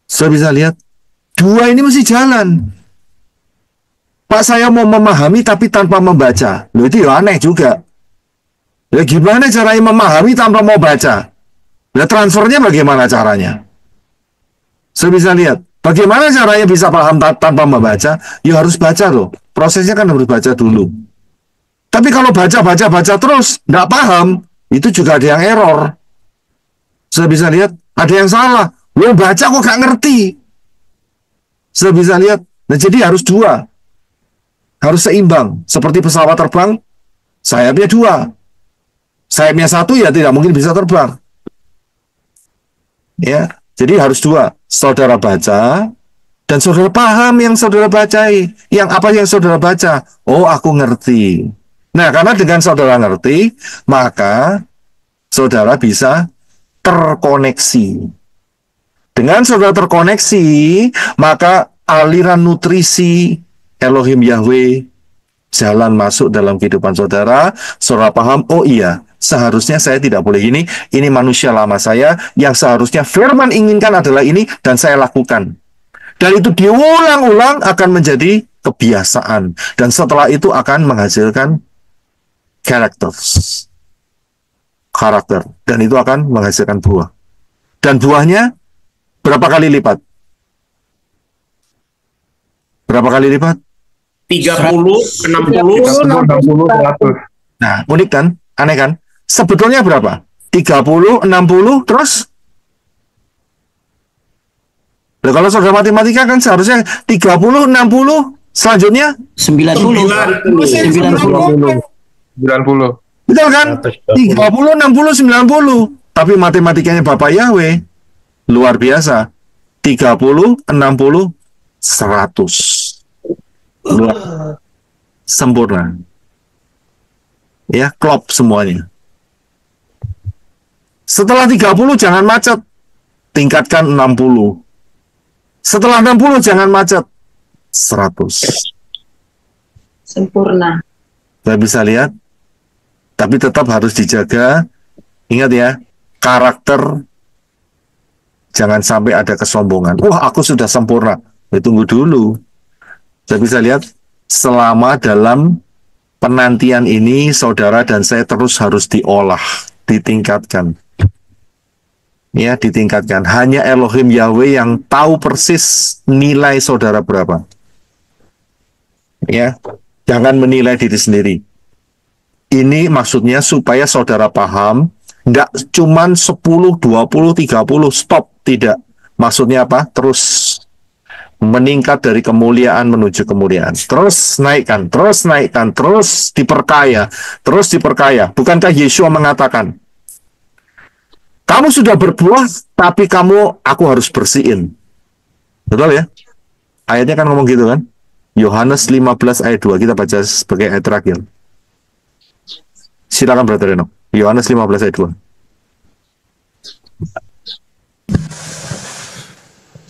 Saya bisa lihat, dua ini mesti jalan. Pak, saya mau memahami tapi tanpa membaca. Loh, itu ya aneh juga. Ya gimana caranya memahami tanpa mau baca? Nah, transfernya bagaimana caranya? Saya bisa lihat, bagaimana caranya bisa paham tanpa membaca? Ya harus baca loh. Prosesnya kan harus baca dulu. Tapi kalau baca terus, nggak paham, itu juga ada yang error. Saya bisa lihat, ada yang salah. Lo baca kok gak ngerti. Saya bisa lihat, nah jadi harus dua. Harus seimbang. Seperti pesawat terbang, sayapnya dua. Sayapnya satu ya tidak mungkin bisa terbang. Ya, jadi harus dua. Saudara baca, dan saudara paham yang saudara bacai. Yang apa yang saudara baca? Oh, aku ngerti. Nah, karena dengan saudara ngerti, maka saudara bisa terkoneksi. Dengan saudara terkoneksi, maka aliran nutrisi Elohim Yahweh jalan masuk dalam kehidupan saudara. Saudara paham, oh iya, seharusnya saya tidak boleh ini manusia lama saya, yang seharusnya firman inginkan adalah ini, dan saya lakukan. Dan itu diulang-ulang akan menjadi kebiasaan. Dan setelah itu akan menghasilkan karakter. Dan itu akan menghasilkan buah. Dan buahnya berapa kali lipat? Berapa kali lipat? 30, 60, 60, 100. Nah, unik kan? Aneh kan? Sebetulnya berapa? 30, 60, terus? Nah, kalau saudara matematika kan seharusnya 30, 60, selanjutnya? 90. 90. Betul kan? 30, 60, 90. Tapi matematikanya Bapak Yahweh luar biasa. 30, 60, 100. Luar sempurna. Ya, klop semuanya. Setelah 30 jangan macet. Tingkatkan 60. Setelah 60 jangan macet. 100. Sempurna. Saya bisa lihat. Tapi tetap harus dijaga. Ingat ya, karakter. Jangan sampai ada kesombongan. Wah, aku sudah sempurna. Tunggu dulu. Saya bisa lihat, selama dalam penantian ini, saudara dan saya terus harus diolah, ditingkatkan. Ya, ditingkatkan. Hanya Elohim Yahweh yang tahu persis nilai saudara berapa. Ya, jangan menilai diri sendiri. Ini maksudnya supaya saudara paham, enggak cuman 10, 20, 30, stop. Tidak. Maksudnya apa? Terus meningkat dari kemuliaan menuju kemuliaan. Terus naikkan, terus diperkaya, terus diperkaya. Bukankah Yesua mengatakan, kamu sudah berbuah, tapi aku harus bersihin. Betul ya? Ayatnya kan ngomong gitu kan? Yohanes 15 ayat 2, kita baca sebagai ayat terakhir. Silakan Brother Reno. Yohanes 15 ayat 2.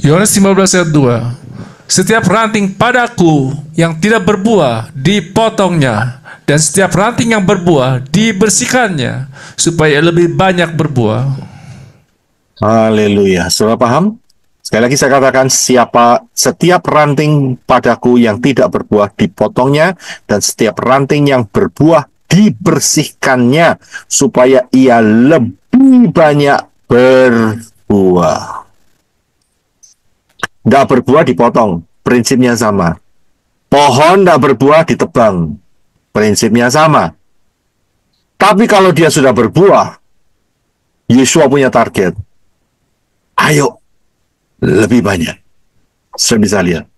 Yohanes 15 ayat 2. Setiap ranting padaku yang tidak berbuah dipotongnya, dan setiap ranting yang berbuah dibersihkannya, supaya lebih banyak berbuah. Haleluya. Saudara paham? Sekali lagi saya katakan, setiap ranting padaku yang tidak berbuah dipotongnya, dan setiap ranting yang berbuah dibersihkannya, supaya ia lebih banyak berbuah. Tidak berbuah dipotong, prinsipnya sama. Pohon tidak berbuah ditebang, prinsipnya sama. Tapi kalau dia sudah berbuah, Yesua punya target. Ayo, lebih banyak. Saya bisa lihat.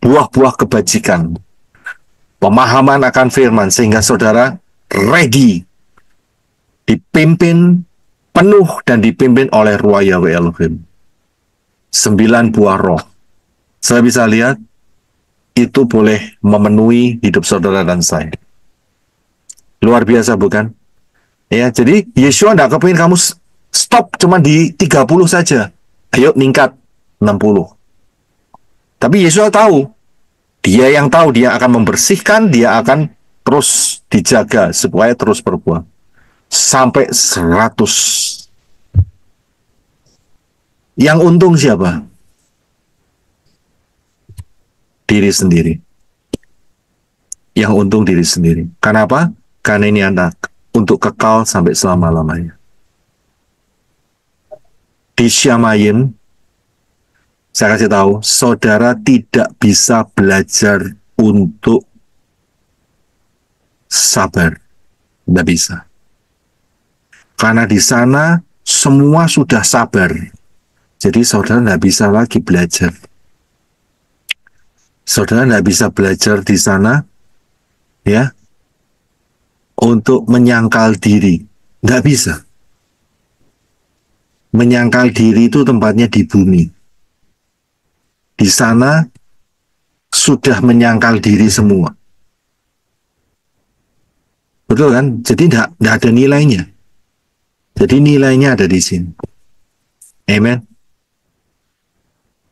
Buah-buah kebajikan. Pemahaman akan firman, sehingga saudara ready. Dipimpin penuh dan dipimpin oleh Ruah Yahweh Elohim. 9 buah roh. Saya bisa lihat, itu boleh memenuhi hidup saudara dan saya. Luar biasa bukan? Ya, jadi Yesua tidak kepingin kamu stop cuma di 30 saja. Ayo meningkat 60. Tapi Yesus tahu, dia yang tahu, dia akan membersihkan, dia akan terus dijaga supaya terus berbuah sampai 100. Yang untung siapa? Diri sendiri. Yang untung diri sendiri. Kenapa? Karena ini anak untuk kekal sampai selama-lamanya. Di Syamayim, saya kasih tahu, saudara tidak bisa belajar untuk sabar. Tidak bisa. Karena di sana semua sudah sabar. Jadi saudara tidak bisa lagi belajar. Saudara tidak bisa belajar di sana, ya, untuk menyangkal diri. Tidak bisa. Menyangkal diri itu tempatnya di bumi. Di sana sudah menyangkal diri semua. Betul kan? Jadi tidak ada nilainya. Jadi nilainya ada di sini. Amen.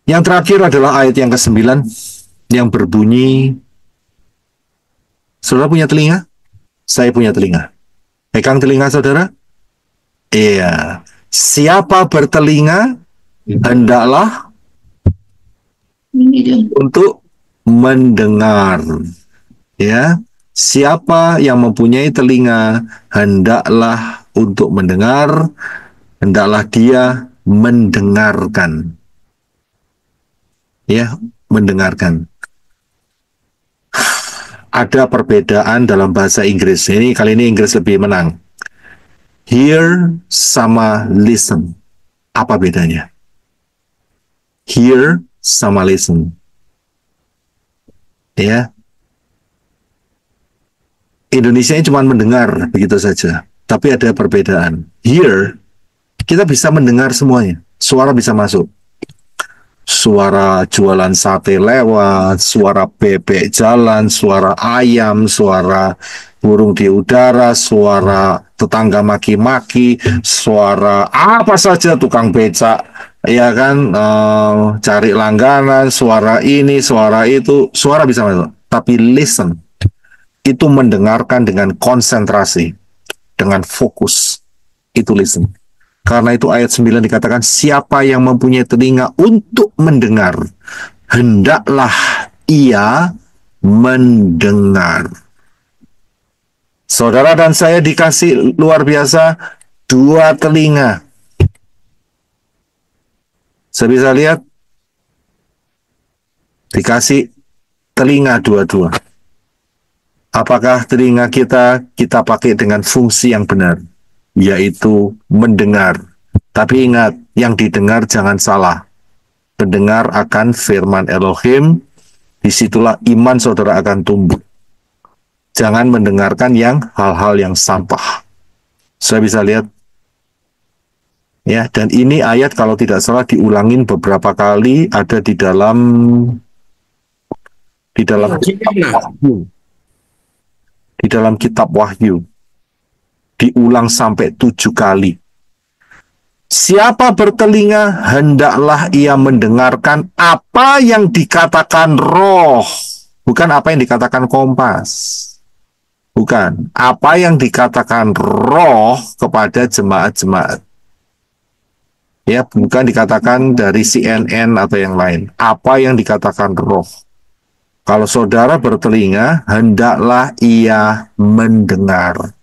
Yang terakhir adalah ayat yang ke-9 yang berbunyi, saudara punya telinga? Saya punya telinga. Pegang telinga saudara? Iya. Siapa bertelinga, hendaklah untuk mendengar. Ya. Siapa yang mempunyai telinga, hendaklah untuk mendengar, hendaklah dia mendengarkan. Ya, mendengarkan. Ada perbedaan dalam bahasa Inggris. Kali ini Inggris lebih menang. Hear sama listen. Apa bedanya? Hear sama listen. Ya. Indonesia ini cuma mendengar begitu saja. Tapi ada perbedaan. Hear, kita bisa mendengar semuanya. Suara bisa masuk. Suara jualan sate lewat, suara bebek jalan, suara ayam, suara burung di udara, suara tetangga maki-maki, suara apa saja, tukang becak, ya kan, cari langganan, suara ini, suara itu, suara bisa masuk. Tapi listen, itu mendengarkan dengan konsentrasi, dengan fokus, itu listen. Karena itu ayat 9 dikatakan, siapa yang mempunyai telinga untuk mendengar, hendaklah ia mendengar. Saudara dan saya dikasih luar biasa 2 telinga. Saya bisa lihat, dikasih telinga 2-2. Apakah telinga kita pakai dengan fungsi yang benar? Yaitu mendengar. Tapi ingat, yang didengar jangan salah. Mendengar akan firman Elohim, disitulah iman saudara akan tumbuh. Jangan mendengarkan yang hal-hal yang sampah. Saya bisa lihat, ya, dan ini ayat kalau tidak salah diulangin beberapa kali, ada di dalam kitab Wahyu, diulang sampai 7 kali. Siapa bertelinga, hendaklah ia mendengarkan apa yang dikatakan Roh, bukan apa yang dikatakan Kompas. Bukan, apa yang dikatakan Roh kepada jemaat-jemaat. Ya, bukan dikatakan dari CNN atau yang lain. Apa yang dikatakan Roh. Kalau saudara bertelinga, hendaklah ia mendengar.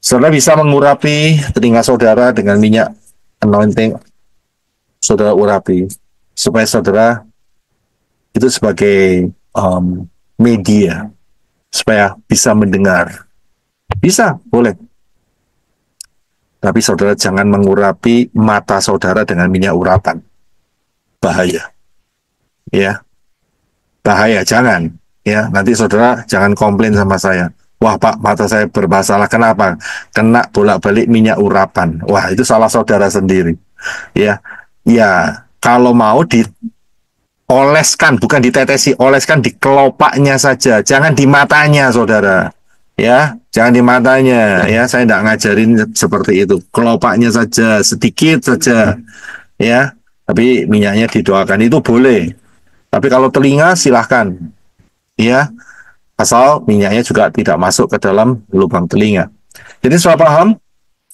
Saudara bisa mengurapi telinga saudara dengan minyak anointing. Saudara urapi supaya saudara itu sebagai media supaya bisa mendengar. Bisa, boleh. Tapi saudara jangan mengurapi mata saudara dengan minyak urapan. Bahaya. Ya. Bahaya, jangan. Ya, nanti saudara jangan komplain sama saya. Wah Pak, mata saya bermasalah. Kenapa? Kena bolak-balik minyak urapan. Wah, itu salah saudara sendiri. Ya. Ya, kalau mau oleskan, bukan ditetesi, oleskan di kelopaknya saja, jangan di matanya, saudara. Ya, jangan di matanya. Ya, saya tidak ngajarin seperti itu. Kelopaknya saja, sedikit saja. Ya, tapi minyaknya didoakan itu boleh. Tapi kalau telinga silahkan. Ya, asal minyaknya juga tidak masuk ke dalam lubang telinga. Jadi sudah paham?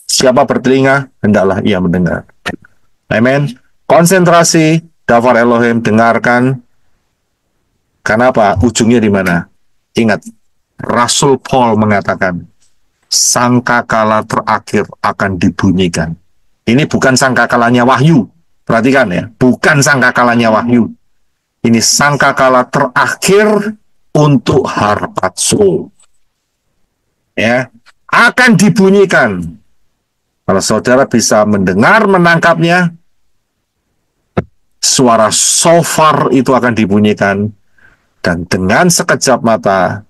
Siapa bertelinga, hendaklah ia mendengar. Amin. Konsentrasi. Dafar Elohim, dengarkan. Karena apa? Ujungnya di mana? Ingat, Rasul Paul mengatakan, sangkakala terakhir akan dibunyikan. Ini bukan sangkakalanya Wahyu. Perhatikan ya, bukan sangkakalanya Wahyu. Ini sangkakala terakhir untuk harpazo. Ya, akan dibunyikan. Kalau saudara bisa mendengar, menangkapnya, suara shofar itu akan dibunyikan, dan dengan sekejap mata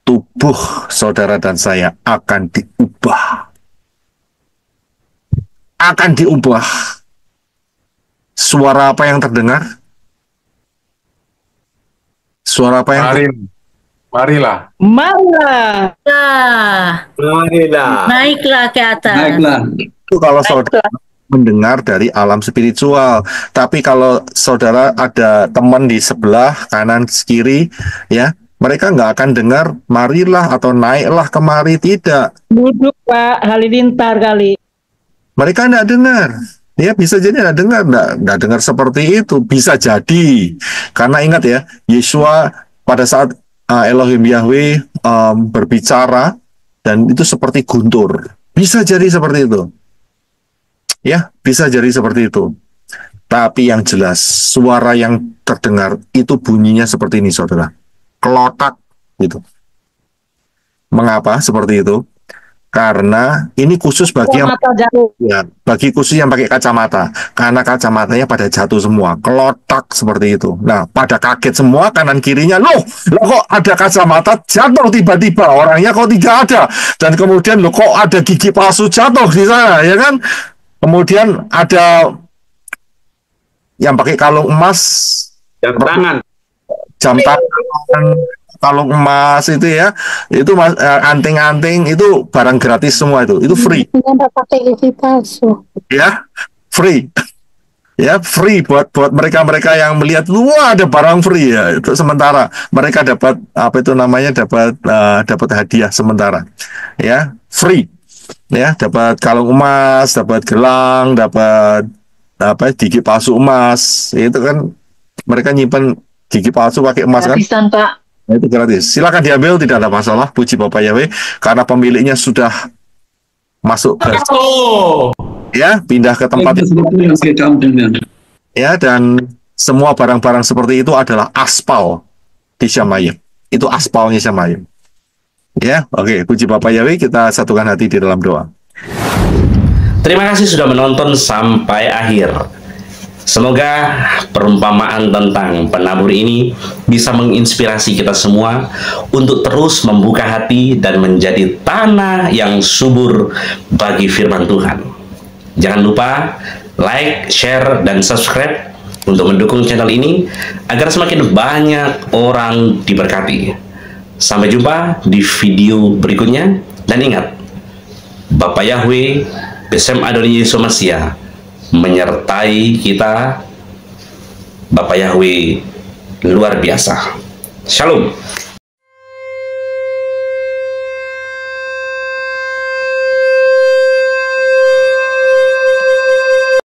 tubuh saudara dan saya akan diubah. Akan diubah. Suara apa yang terdengar? Suara apa yang Marilah. Marilah. Naiklah ke atas. Naiklah. Itu kalau saudara mendengar dari alam spiritual. Tapi kalau saudara ada teman di sebelah kanan kiri, ya, mereka nggak akan dengar marilah atau naiklah kemari, tidak. Duduk Pak Halilintar kali. Mereka nggak dengar. Ya, bisa jadi nggak dengar, nggak dengar seperti itu. Bisa jadi. Karena ingat ya, Yesua pada saat Elohim Yahweh berbicara, dan itu seperti guntur. Bisa jadi seperti itu. Ya, bisa jadi seperti itu. Tapi yang jelas, suara yang terdengar itu bunyinya seperti ini, saudara. Kelotak, gitu. Mengapa seperti itu? Karena ini khusus bagi yang bagi khusus yang pakai kacamata. Karena kacamatanya pada jatuh semua, kelotak seperti itu. Nah, pada kaget semua kanan kirinya, loh kok ada kacamata jatuh tiba-tiba, orangnya kok tidak ada. Dan kemudian loh kok ada gigi palsu jatuh di sana, ya kan? Kemudian ada yang pakai kalung emas, jam tangan, kalung emas itu ya, itu anting-anting itu barang gratis semua itu free. Nggak pakai gigi palsu. Ya, free. Ya, free buat mereka-mereka yang melihat, wah ada barang free ya. Itu sementara mereka dapat apa itu namanya dapat hadiah sementara. Ya, free. Ya, dapat kalung emas, dapat gelang, dapat gigi palsu emas. Itu kan mereka nyimpen gigi palsu pakai emas kan? Gratisan, Pak. Nah, itu gratis. Silakan diambil, tidak ada masalah. Puji Bapak Yahweh, karena pemiliknya sudah masuk ke ya, pindah ke tempat ya, dan semua barang-barang seperti itu adalah aspal di Syamayim. Itu aspalnya Syamayim. Ya, oke. Puji Bapak Yahweh, kita satukan hati di dalam doa. Terima kasih sudah menonton sampai akhir. Semoga perumpamaan tentang penabur ini bisa menginspirasi kita semua untuk terus membuka hati dan menjadi tanah yang subur bagi firman Tuhan. Jangan lupa like, share, dan subscribe untuk mendukung channel ini agar semakin banyak orang diberkati. Sampai jumpa di video berikutnya, dan ingat, Bapa Yahweh, Besem Adonai Yesus Masiah, menyertai kita. Bapa Yahweh luar biasa. Shalom.